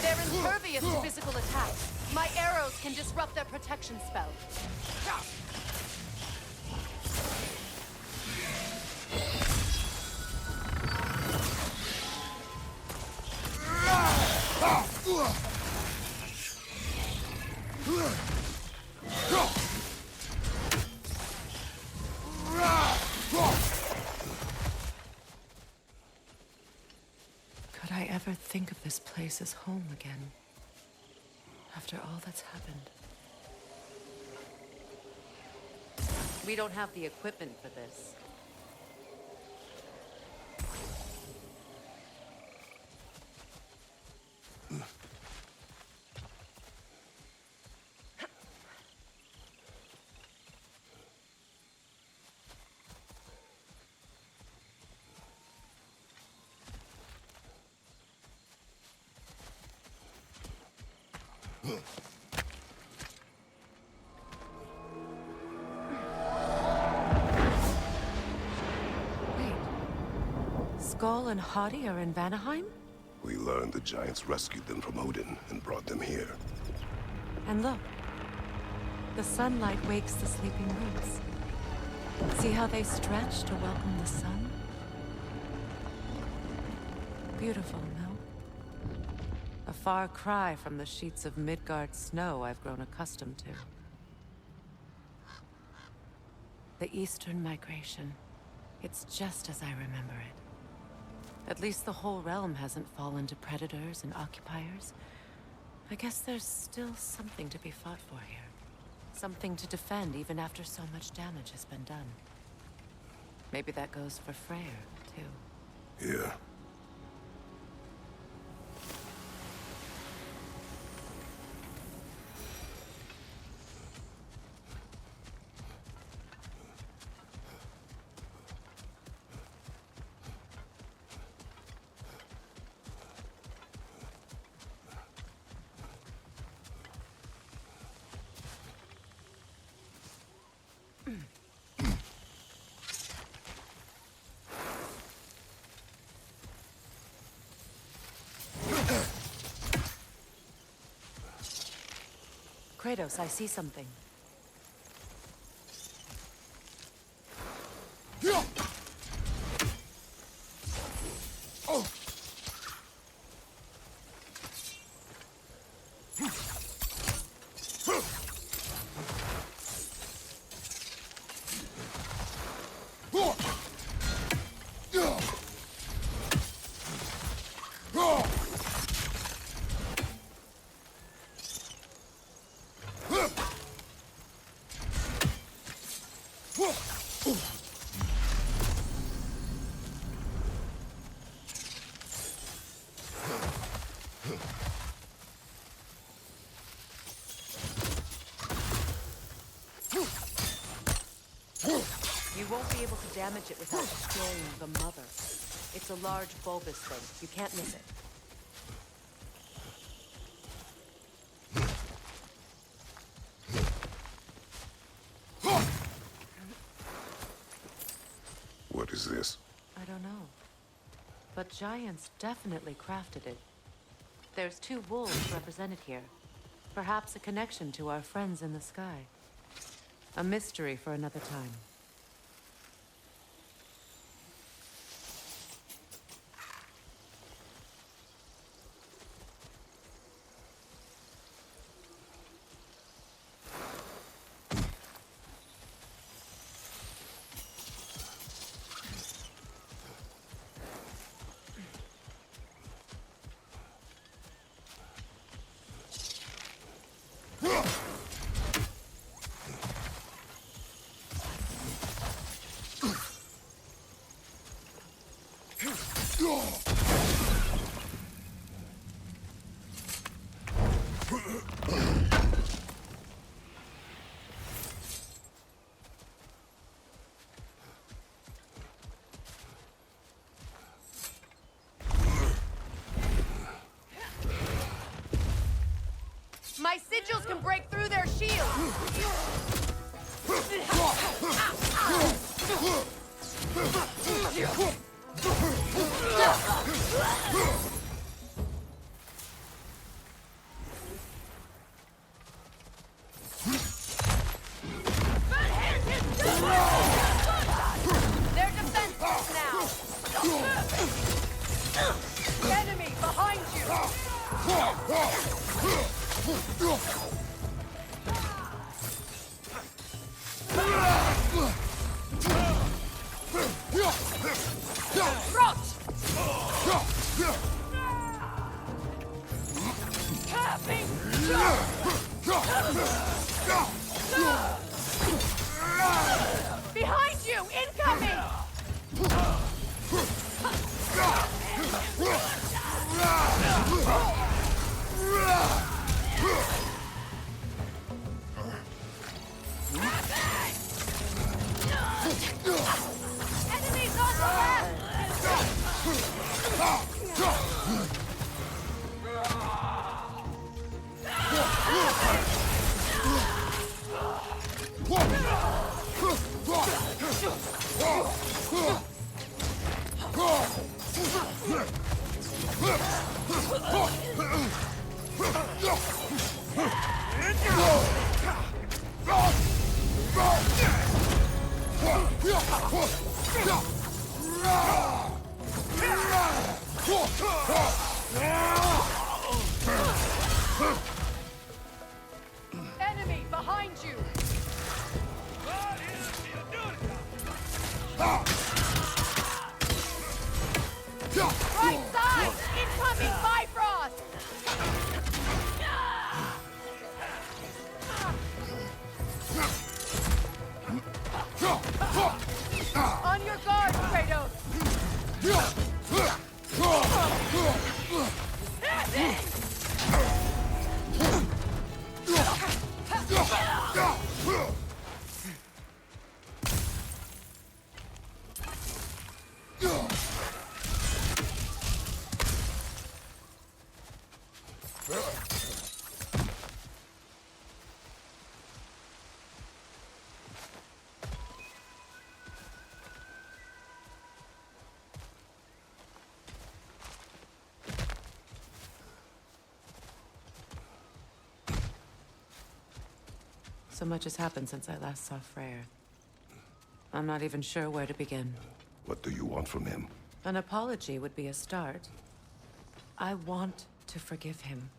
They're impervious to physical attacks. My arrows can disrupt their protection spell. Could I ever think of this place as home again? After all that's happened. We don't have the equipment for this. Wait. Skull and Hadi are in Vanaheim? We learned the giants rescued them from Odin and brought them here. And look. The sunlight wakes the sleeping roots. See how they stretch to welcome the sun? Beautiful, no? A far cry from the sheets of Midgard snow I've grown accustomed to. The Eastern Migration. It's just as I remember it. At least the whole realm hasn't fallen to predators and occupiers. I guess there's still something to be fought for here. Something to defend even after so much damage has been done. Maybe that goes for Freyr, too. Yeah. Kratos, I see something. You won't be able to damage it without destroying the mother. It's a large bulbous thing. You can't miss it. What is this? I don't know. But giants definitely crafted it. There's 2 wolves represented here. Perhaps a connection to our friends in the sky. A mystery for another time. sigils can break through their shields! They're defenseless now! Enemy behind you! Rot! Tapping! Behind you! Incoming! Enemies on the left! Enemy behind you! Right side! Incoming Bifrost! On your guard, Kratos! So much has happened since I last saw Freyr. I'm not even sure where to begin. What do you want from him? An apology would be a start. I want to forgive him.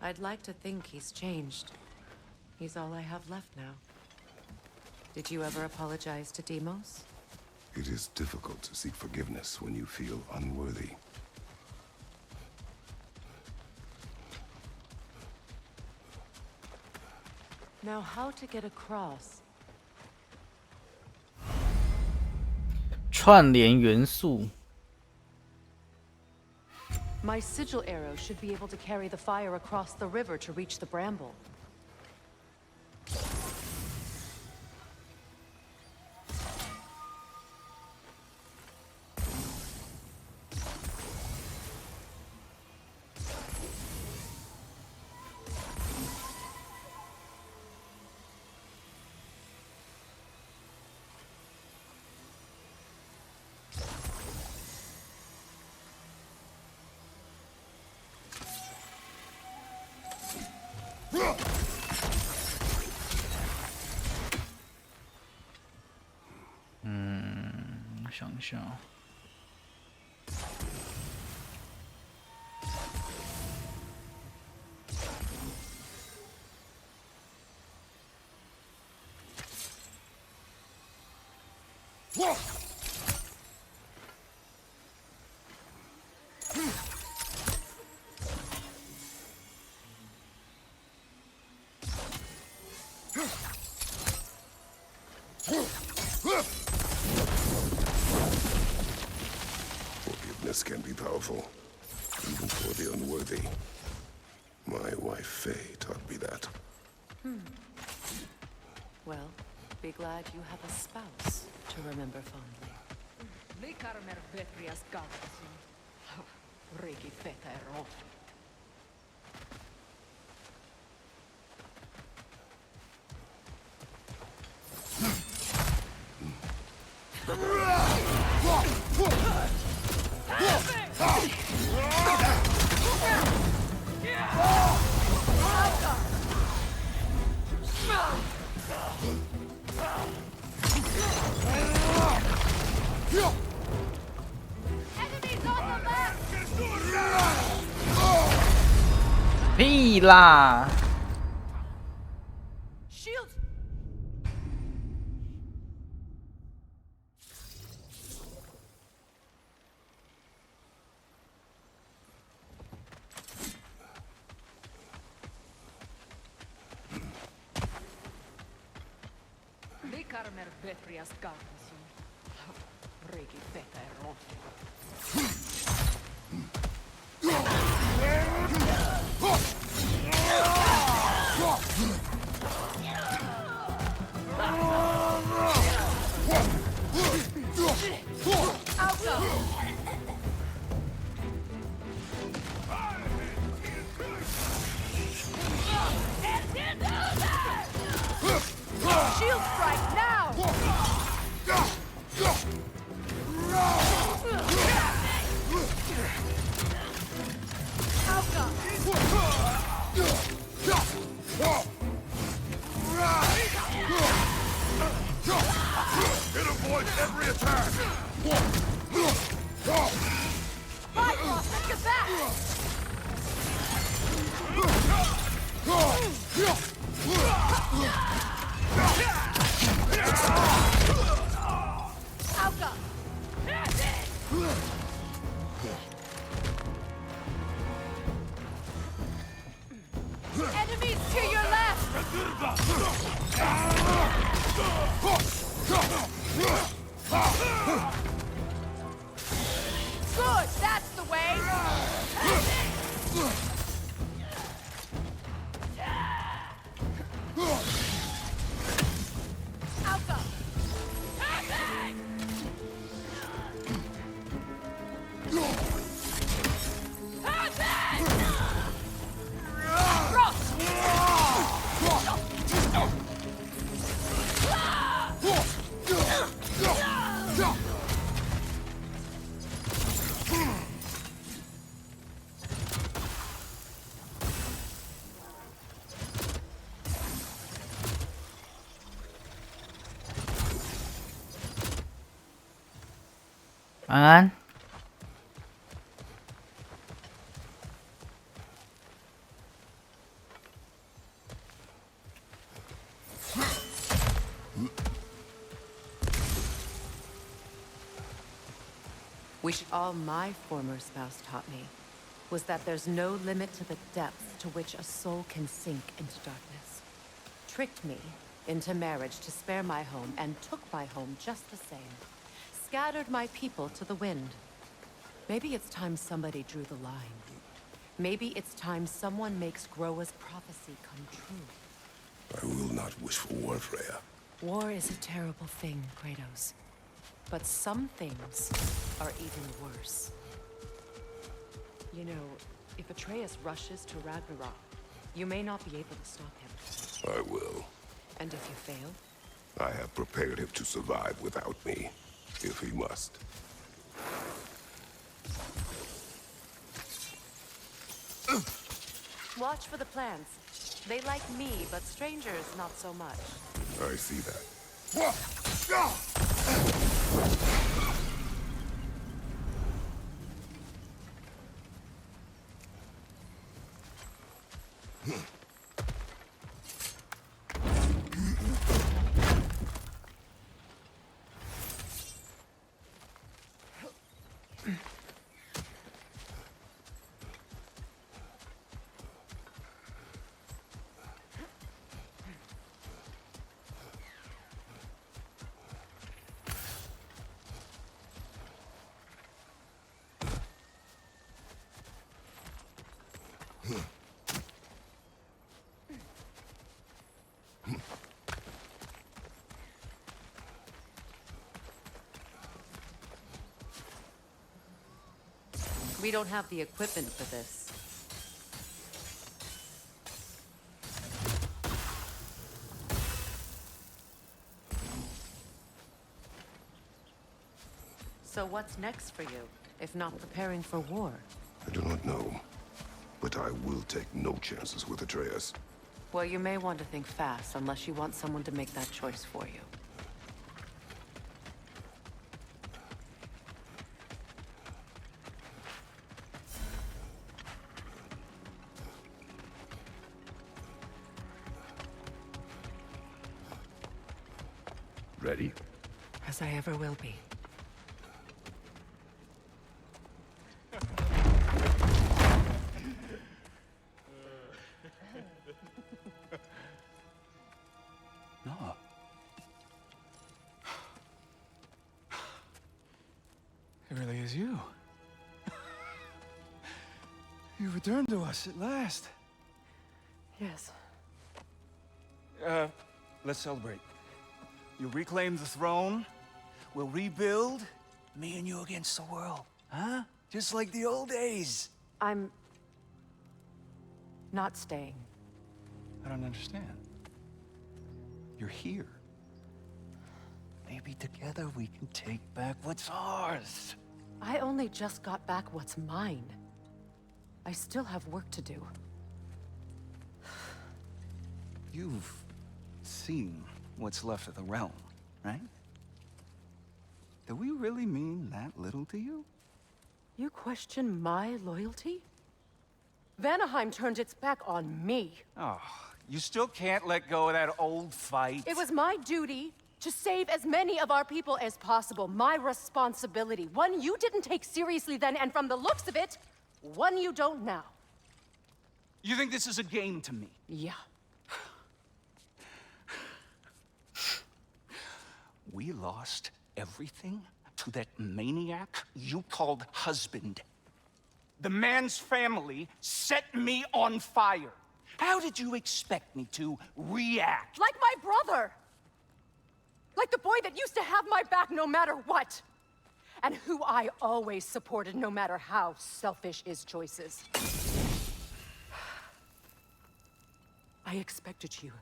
I'd like to think he's changed. He's all I have left now. Did you ever apologize to Deimos? It is difficult to seek forgiveness when you feel unworthy. Now, how to get across? 串联元素。 My sigil arrow should be able to carry the fire across the river to reach the bramble.想一下啊。Forgiveness can be powerful, even for the unworthy. My wife Faye taught me that. Well, be glad you have a spouse to remember fondly. Enemies on the left! 屁啦！ Shields! Vikarmer Betrias Garkasun. Reiki Peter Shield strike now! It avoids every attack! Bifrost, let's get back! Alka! Enemies to your left! Good, that's the way! Alka!晚安。 Which all my former spouse taught me was that there's no limit to the depth to which a soul can sink into darkness. Tricked me into marriage to spare my home and took my home just the same. Scattered my people to the wind. Maybe it's time somebody drew the line. Maybe it's time someone makes Groa's prophecy come true. I will not wish for war, Freya. War is a terrible thing, Kratos. But some things are even worse. You know, if Atreus rushes to Ragnarok, you may not be able to stop him. I will. And if you fail? I have prepared him to survive without me, if he must. Watch for the plants. They like me, but strangers not so much. I see that. We don't have the equipment for this. So what's next for you, if not preparing for war? I do not know, but I will take no chances with Atreus. Well, you may want to think fast, unless you want someone to make that choice for you. Ready? As I ever will be. No. It really is you. You returned to us at last. Yes. Let's celebrate. You reclaim the throne. We'll rebuild. Me and you against the world. Huh? Just like the old days. I'm... not staying. I don't understand. You're here. Maybe together we can take back what's ours. I only just got back what's mine. I still have work to do. You've seen what's left of the realm, right? Do we really mean that little to you? You question my loyalty? Vanaheim turned its back on me. Oh, you still can't let go of that old fight. It was my duty to save as many of our people as possible. My responsibility. One you didn't take seriously then, and from the looks of it, one you don't now. You think this is a game to me? Yeah. We lost everything to that maniac you called husband. The man's family set me on fire. How did you expect me to react? Like my brother! Like the boy that used to have my back no matter what! And who I always supported no matter how selfish his choices. I expected you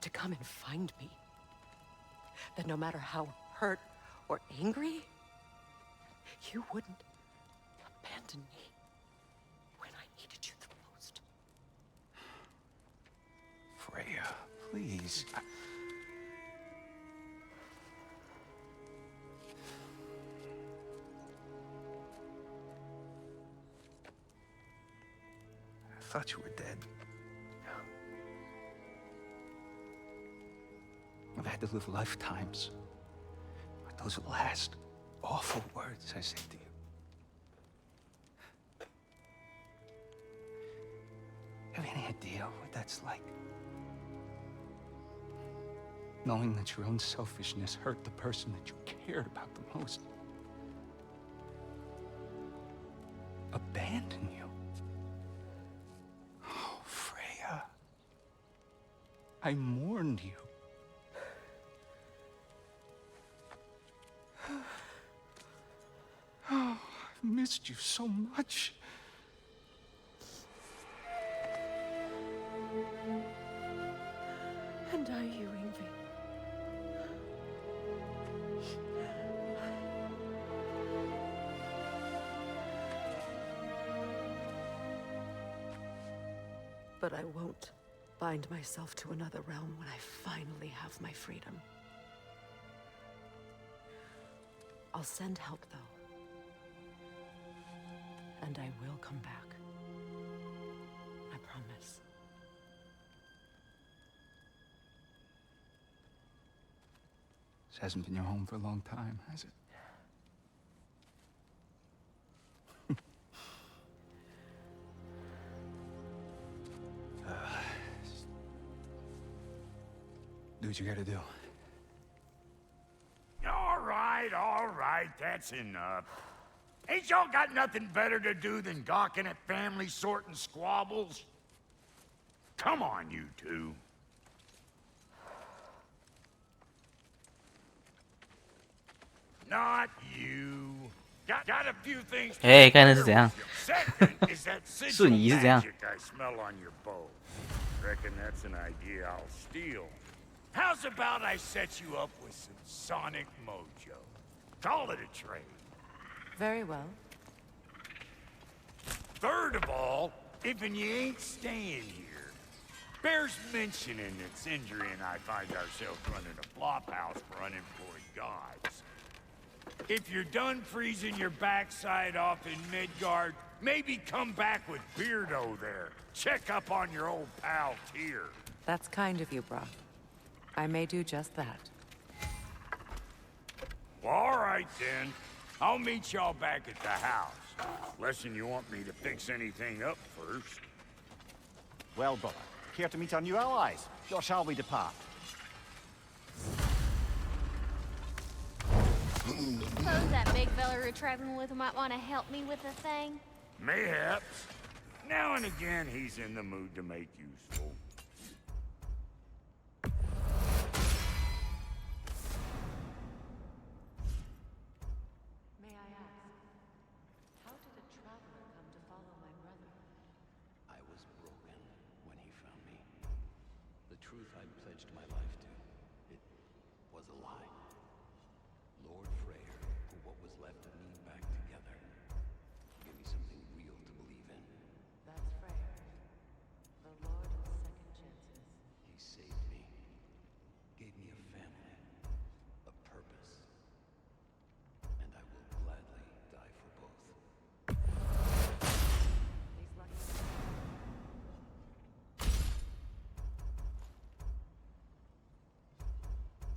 to come and find me. That no matter how hurt or angry, you wouldn't abandon me when I needed you the most. Freya, please. I thought you were dead. I've had to live lifetimes with those last awful words I said to you. Have any idea what that's like? Knowing that your own selfishness hurt the person that you cared about the most. Abandon you. Oh, Freya. I mourned you. Oh, I've missed you so much. And I you, Ingvi. But I won't bind myself to another realm when I finally have my freedom. I'll send help, though. And I will come back. I promise. This hasn't been your home for a long time, has it? Do what you gotta do. All right, that's enough. Ain't y'all got nothing better to do than gawking at family sorting squabbles? Come on, you two. Not you. Got a few things. 哎，刚才是怎样？ Second is that 瞬移是这样。 magic I smell on your bow. Reckon that's an idea I'll steal. How's about I set you up with some sonic mojo? Call it a trade. Very well. Third of all, if you ain't staying here, bears mentioning that Sindri and I find ourselves running a flop house for unemployed gods. If you're done freezing your backside off in Midgard, maybe come back with Beardo there. Check up on your old pal Tyr. That's kind of you, Brock. I may do just that. All right, then. I'll meet y'all back at the house. Unless you want me to fix anything up first. Well, brother, care to meet our new allies? Or shall we depart? Suppose that big fella we're traveling with might want to help me with a thing. Mayhaps. Now and again, he's in the mood to make useful. May I ask, how did a traveler come to follow my brother? I was broken when he found me. The truth I'd pledged my life to, it was a lie. Lord Freyr put what was left of me back together. Give me something real to believe in. That's Freyr, the Lord of Second Chances. He saved me. Gave me a family. A purpose. And I will gladly die for both. These lucky.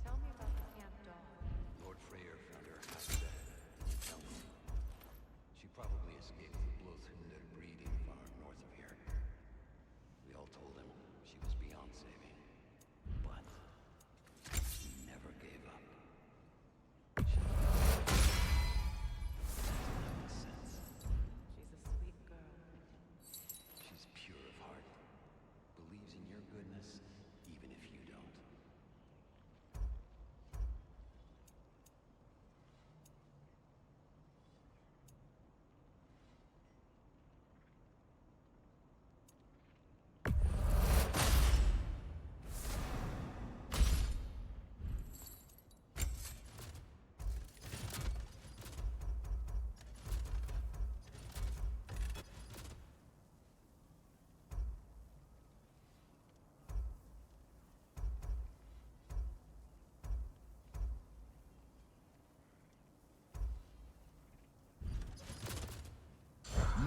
Tell me about the camp dog. Lord Freyr found her half dead. Tell me. She probably escaped the Blothhunder breeding farm north of here. We all told him she was beyond saving. But he never gave up. She doesn't have the sense. She's a sweet girl. She's pure of heart. Believes in your goodness, even if you don't.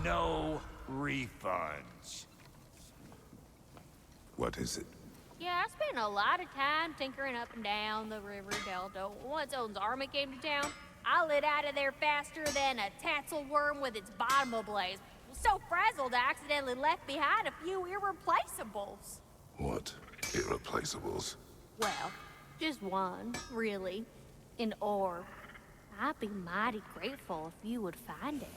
No refunds. What is it? Yeah, I spent a lot of time tinkering up and down the river delta. Once Odin's army came to town, I lit out of there faster than a tassel worm with its bottom ablaze. So frazzled, I accidentally left behind a few irreplaceables. What? Irreplaceables? Well, just one, really. An orb. I'd be mighty grateful if you would find it.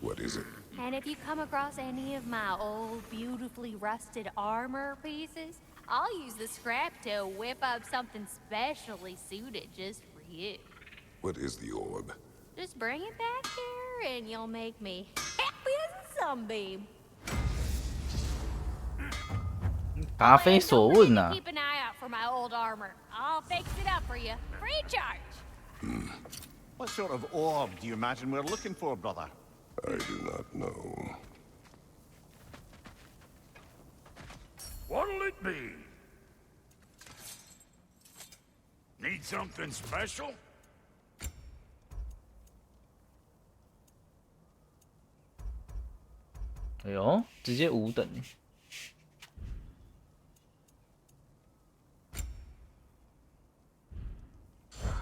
What is it? And if you come across any of my old, beautifully rusted armor pieces, I'll use the scrap to whip up something specially suited just for you. What is the orb? Just bring it back here and you'll make me happy as a sunbeam. 答非所问呢、 Keep an eye out for my old armor. I'll fix it up for you, free of charge. What sort of orb do you imagine we're looking for, brother? I do not know. What'll it be? Need something special? "哎呦，直接5等。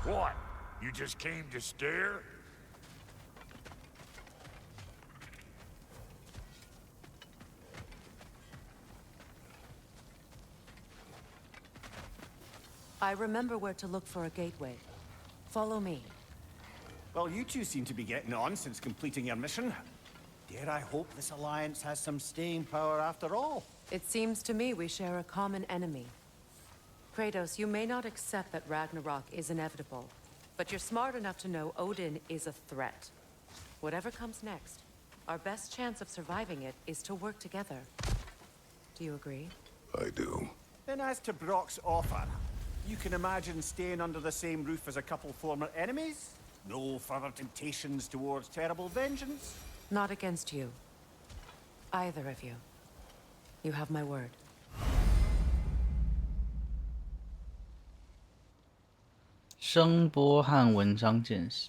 What? You just came to stare? I remember where to look for a gateway. Follow me. Well, you two seem to be getting on since completing your mission. Dare I hope this alliance has some staying power after all? It seems to me we share a common enemy. Kratos, you may not accept that Ragnarok is inevitable, but you're smart enough to know Odin is a threat. Whatever comes next, our best chance of surviving it is to work together. Do you agree? I do. Then as to Brock's offer, you can imagine staying under the same roof as a couple former enemies? No further temptations towards terrible vengeance? Not against you. Either of you. You have my word. 声波和文章见识。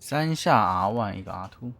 3下 R1 一个 R2。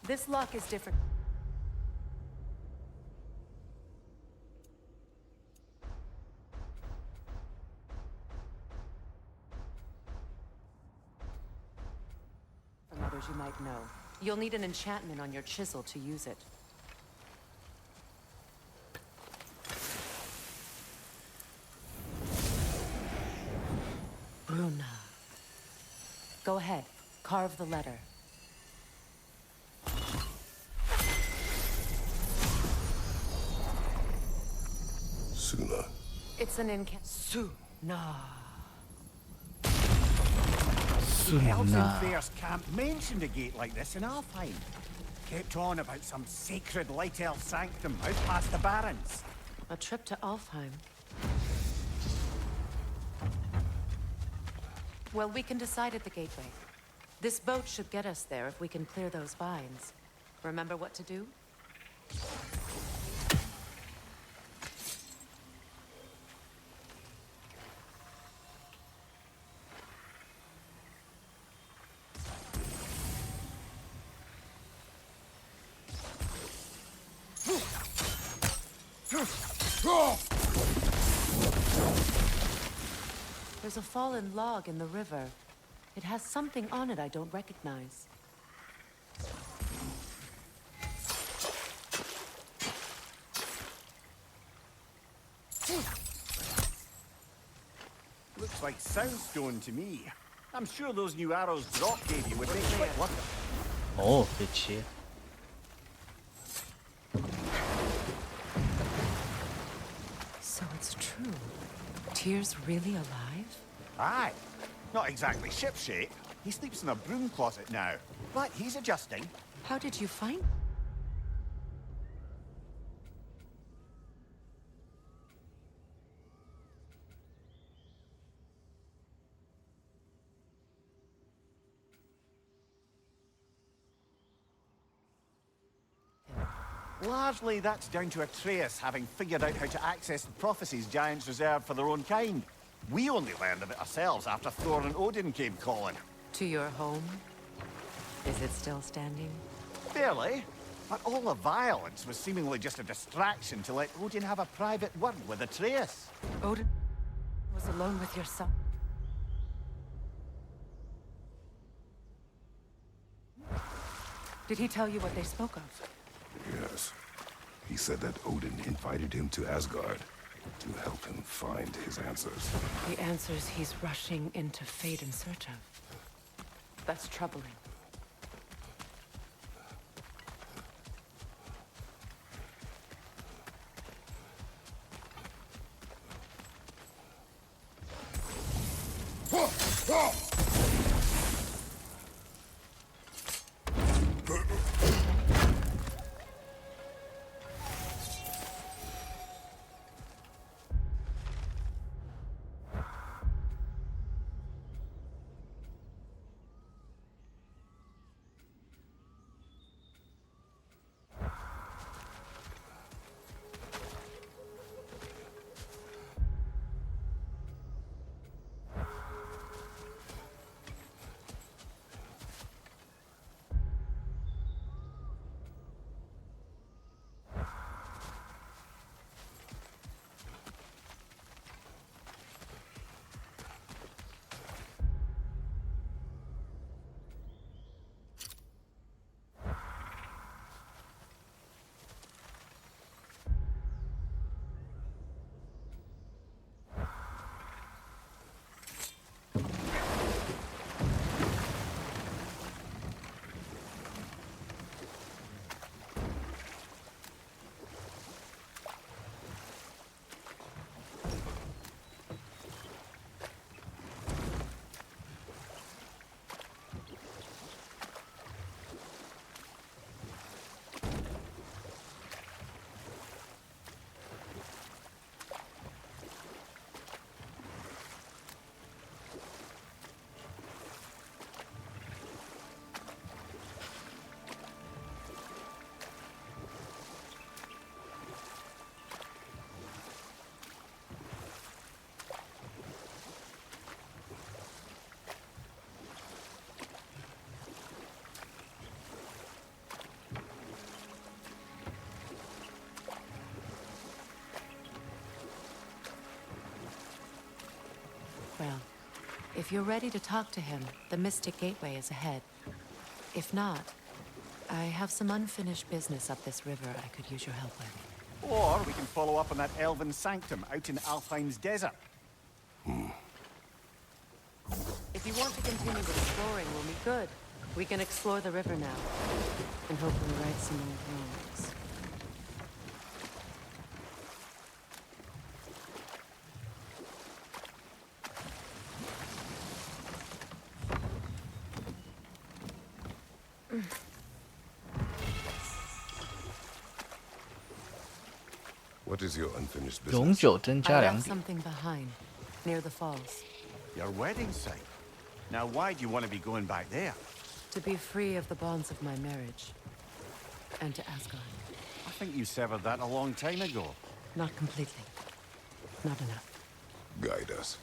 This lock is different. From others you might know. You'll need an enchantment on your chisel to use it. Bruna. Go ahead. Carve the letter. Suna. It's an Suna. Elves in Fair's camp mentioned a gate like this in Alfheim. Kept on about some sacred light elf sanctum out past the Barrens. A trip to Alfheim. Well, we can decide at the gateway. This boat should get us there if we can clear those vines. Remember what to do? There's a fallen log in the river. It has something on it I don't recognize. Looks like soundstone to me. I'm sure those new arrows Brock gave you would make quick work of it. 哦，被切。 So it's true. Tyr's really alive? Aye. Not exactly shipshape. He sleeps in a broom closet now. But he's adjusting. How did you find? Largely, that's down to Atreus having figured out how to access the prophecies giants reserved for their own kind. We only learned of it ourselves after Thor and Odin came calling. To your home? Is it still standing? Barely. But all the violence was seemingly just a distraction to let Odin have a private word with Atreus. Odin was alone with your son. Did he tell you what they spoke of? Yes. He said that Odin invited him to Asgard to help him find his answers. The answers he's rushing into fate in search of. That's troubling. If you're ready to talk to him, the Mystic Gateway is ahead. If not, I have some unfinished business up this river I could use your help with. Or we can follow up on that elven sanctum out in Alfheim's desert. If you want to continue exploring, we'll be good. We can explore the river now, and hopefully right some old wrongs. What is your unfinished 永 business? 久增加 I 2 left 点。 something behind, near the falls. Your wedding site. Now, why do you want to be going back there? To be free of the bonds of my marriage. And to Asgard. I think you severed that a long time ago. Not completely. Not enough. Guide us.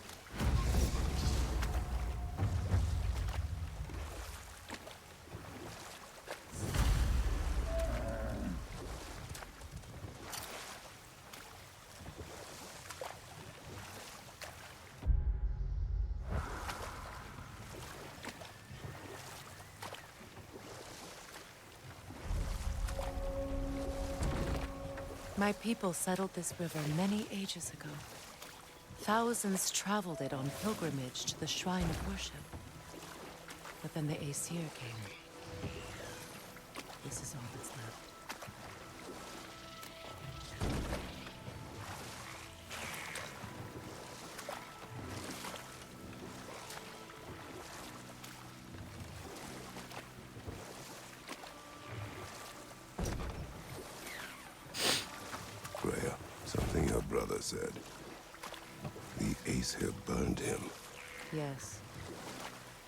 My people settled this river many ages ago. Thousands traveled it on pilgrimage to the shrine of worship. But then the Aesir came. This is all that's left. Freya, something your brother said. The Aesir burned him. Yes.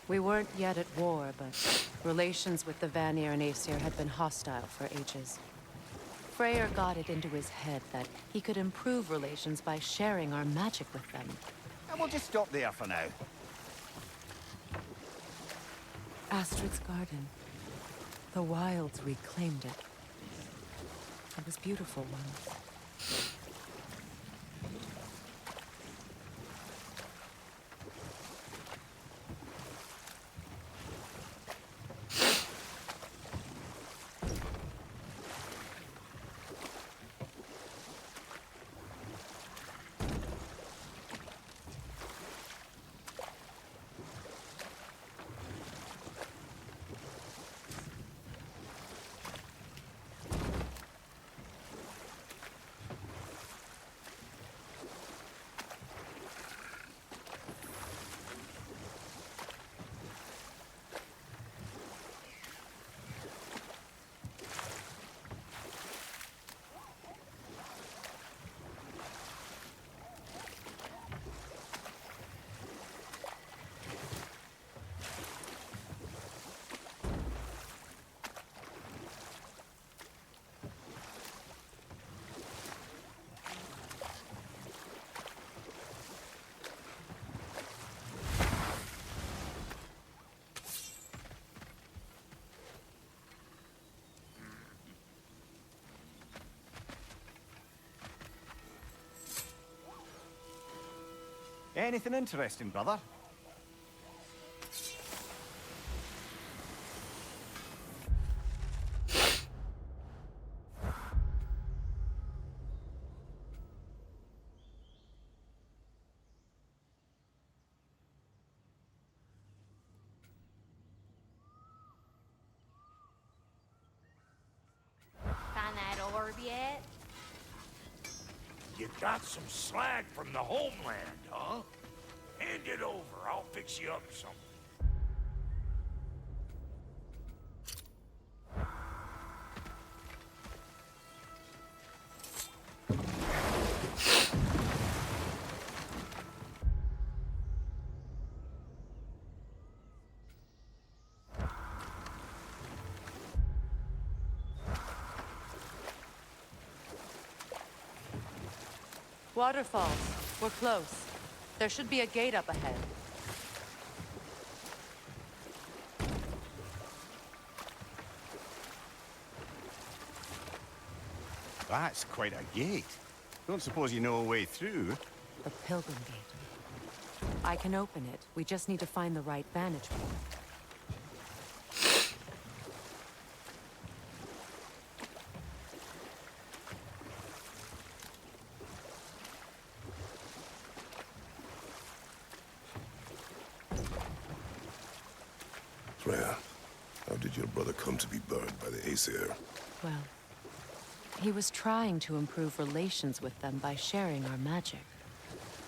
We weren't yet at war, but relations with the Vanir and Aesir had been hostile for ages. Freyr got it into his head that he could improve relations by sharing our magic with them. And we'll just stop there for now. Astrid's garden. The wilds reclaimed it. It was beautiful once. Anything interesting, brother? Find that orb yet? You got some slag from the homeland, huh? Hand it over. I'll fix you up something. Waterfalls. We're close. There should be a gate up ahead. That's quite a gate. Don't suppose you know a way through? The Pilgrim Gate. I can open it. We just need to find the right vantage point. Freya, how did your brother come to be burned by the Aesir? Well, he was trying to improve relations with them by sharing our magic.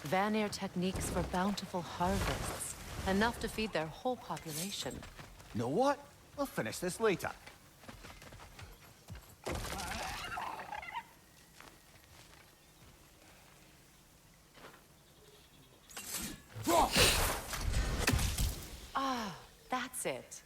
Vanir techniques for bountiful harvests, enough to feed their whole population. Know what? We'll finish this later. Ah, that's it.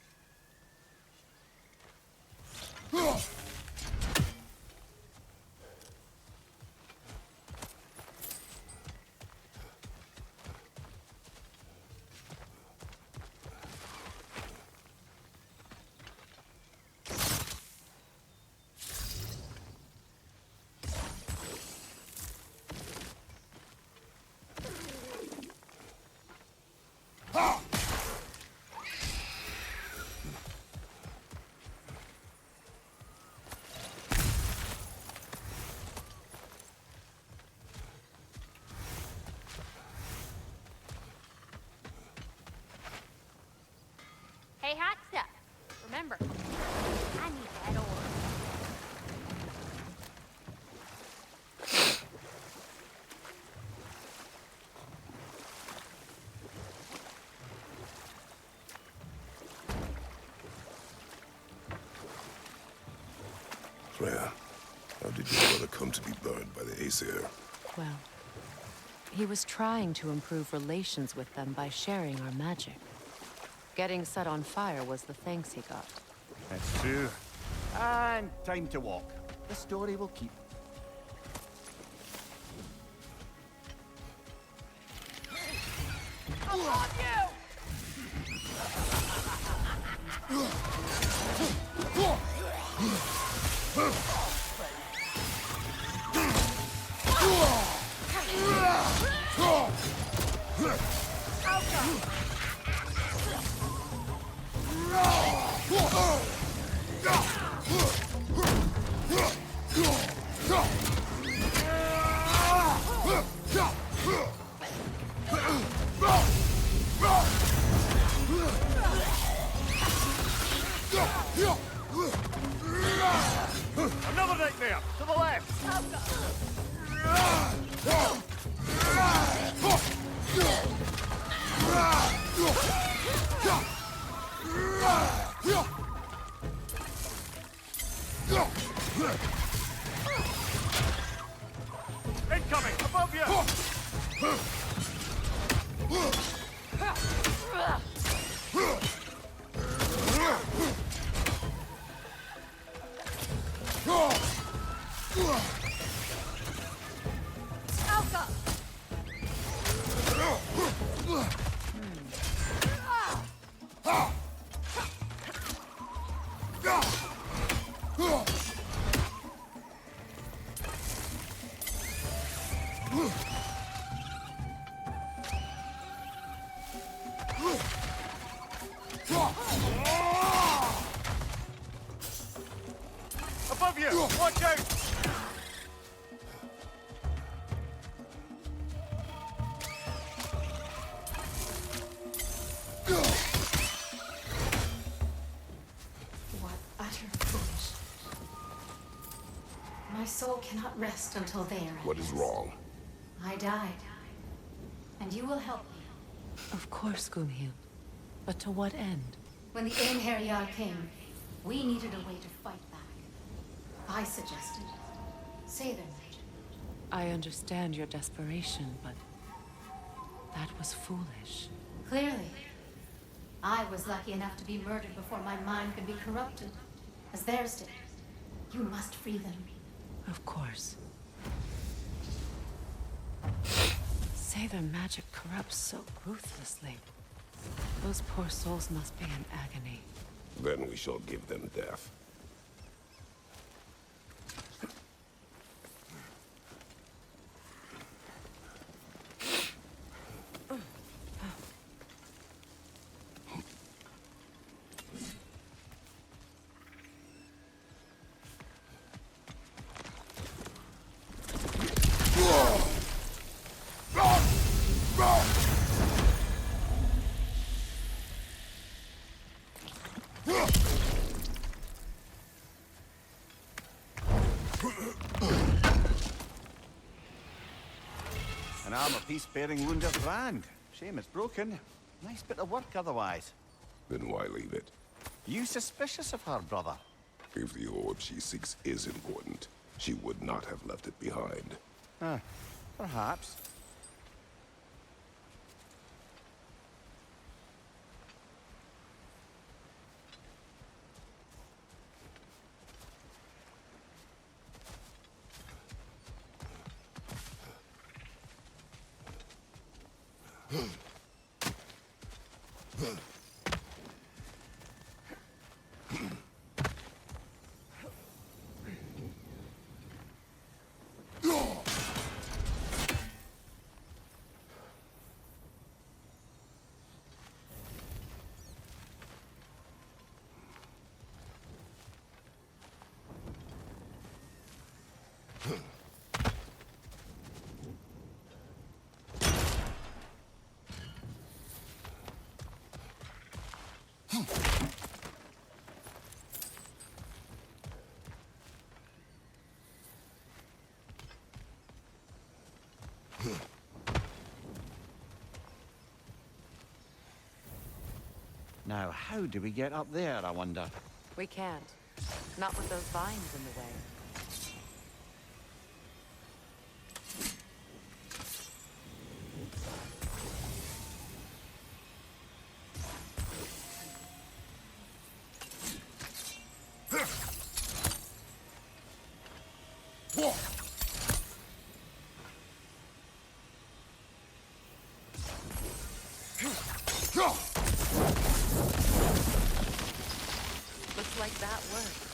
Hey, hot stuff. Remember, I need that ore. Freya, how did your brother come to be burned by the Aesir? Well, he was trying to improve relations with them by sharing our magic. Getting set on fire was the thanks he got. That's true. And time to walk. The story will keep. I'm on you! Another nightmare! To the left! Incoming! Above you! Above you! Watch out! What utter foolishness. My soul cannot rest until they are at What is rest. wrong? I died. And you will help me. Of course, Gunhild. But to what end? When the Einherjar came, we needed a way to fight back. I suggested say their magic. I understand your desperation, but that was foolish. Clearly. I was lucky enough to be murdered before my mind could be corrupted, as theirs did. You must free them. Of course. Say their magic corrupts so ruthlessly. Those poor souls must be in agony. Then we shall give them death. An armor-piece bearing Lunda's brand. Shame it's broken. Nice bit of work otherwise. Then why leave it? You suspicious of her, brother? If the orb she seeks is important, she would not have left it behind. Perhaps. Now, how do we get up there, I wonder? We can't. Not with those vines in the way. Looks like that worked.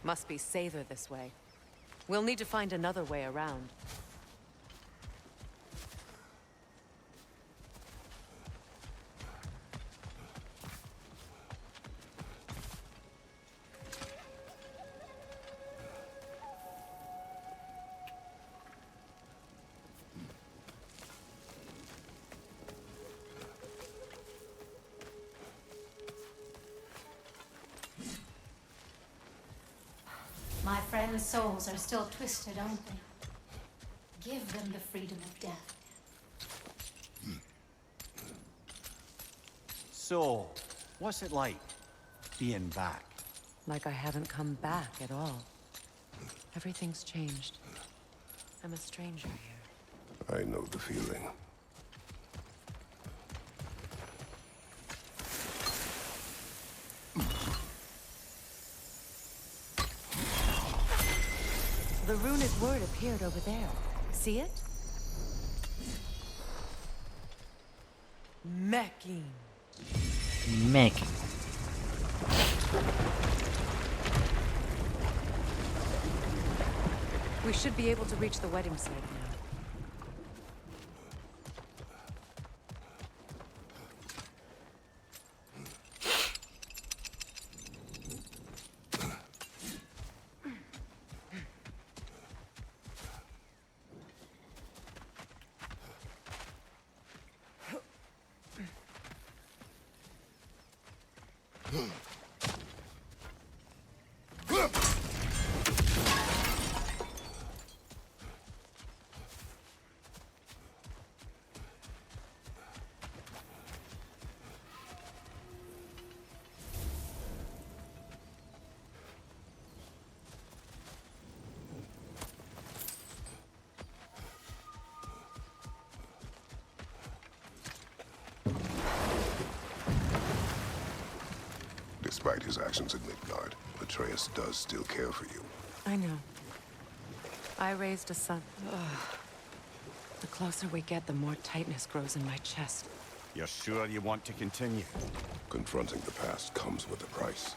Must be safer this way. We'll need to find another way around. My friends' souls are still twisted, aren't they? Give them the freedom of death. So, what's it like, being back? Like I haven't come back at all. Everything's changed. I'm a stranger here. I know the feeling. The runic word appeared over there. See it? Mecking. Meg. We should be able to reach the wedding site now. Despite his actions in Midgard, Atreus does still care for you. I know. I raised a son. Ugh. The closer we get, the more tightness grows in my chest. You're sure you want to continue? Confronting the past comes with a price.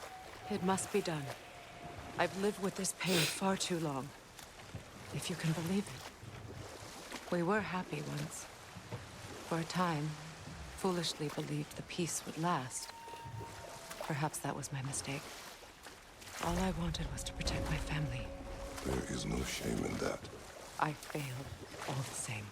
It must be done. I've lived with this pain far too long. If you can believe it. We were happy once. For a time, foolishly believed the peace would last. Perhaps that was my mistake. All I wanted was to protect my family. There is no shame in that. I failed all the same.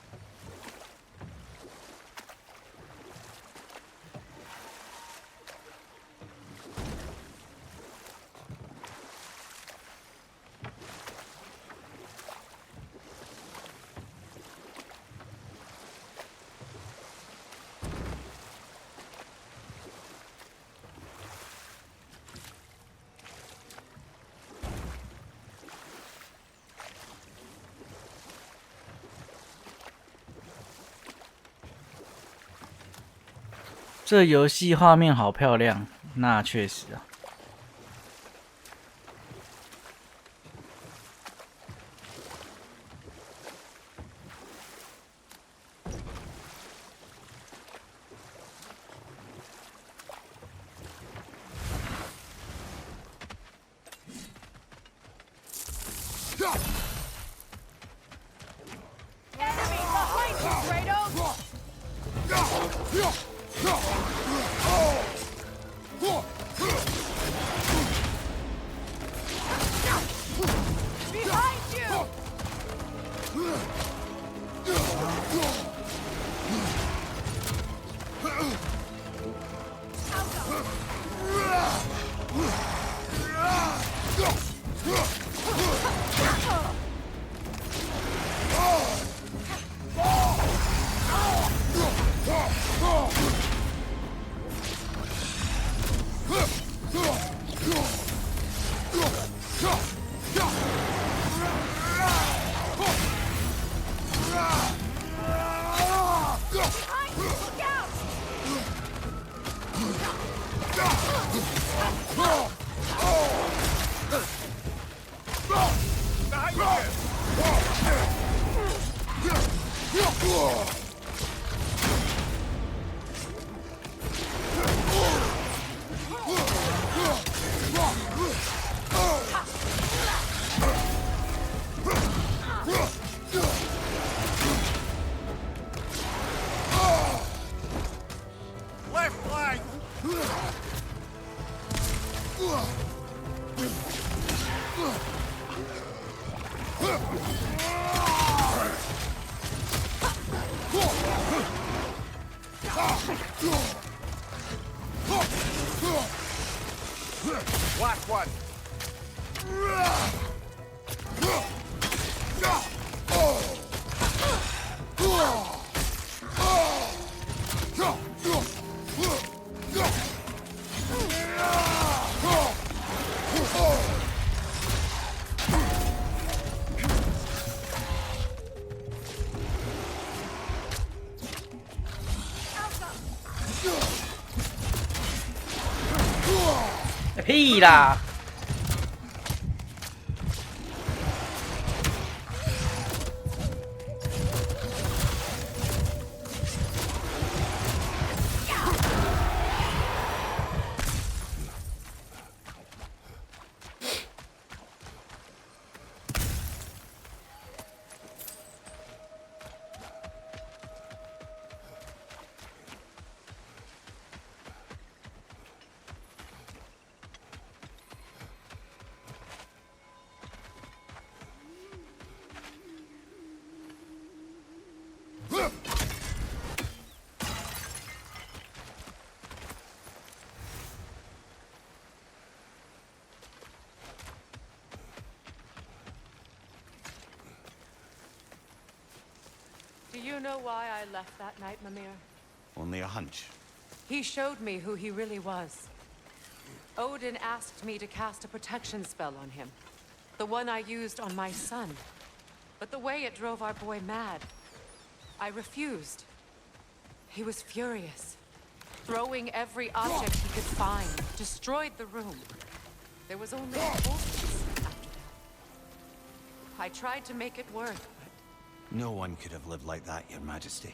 这游戏画面好漂亮，那确实啊。Last one. Cái 屁啦！Do you know why I left that night, Mimir? Only a hunch. He showed me who he really was. Odin asked me to cast a protection spell on him. The one I used on my son. But the way it drove our boy mad, I refused. He was furious. throwing every object he could find, destroyed the room. There was only a coldness after that. I tried to make it work, but... No one could have lived like that, Your Majesty.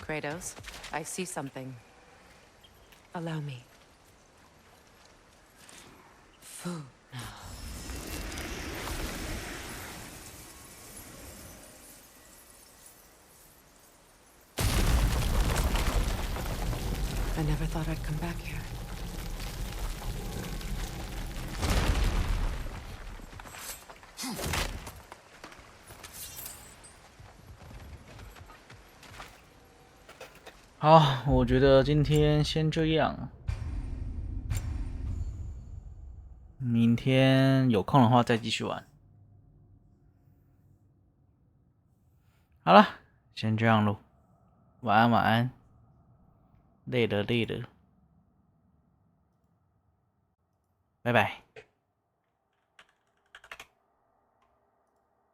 Kratos, I see something. Allow me. Fu. I never thought I'd come back here.好，我觉得今天先这样。明天有空的话再继续玩。好了，先这样喽。晚安，晚安。累了，累了。拜拜。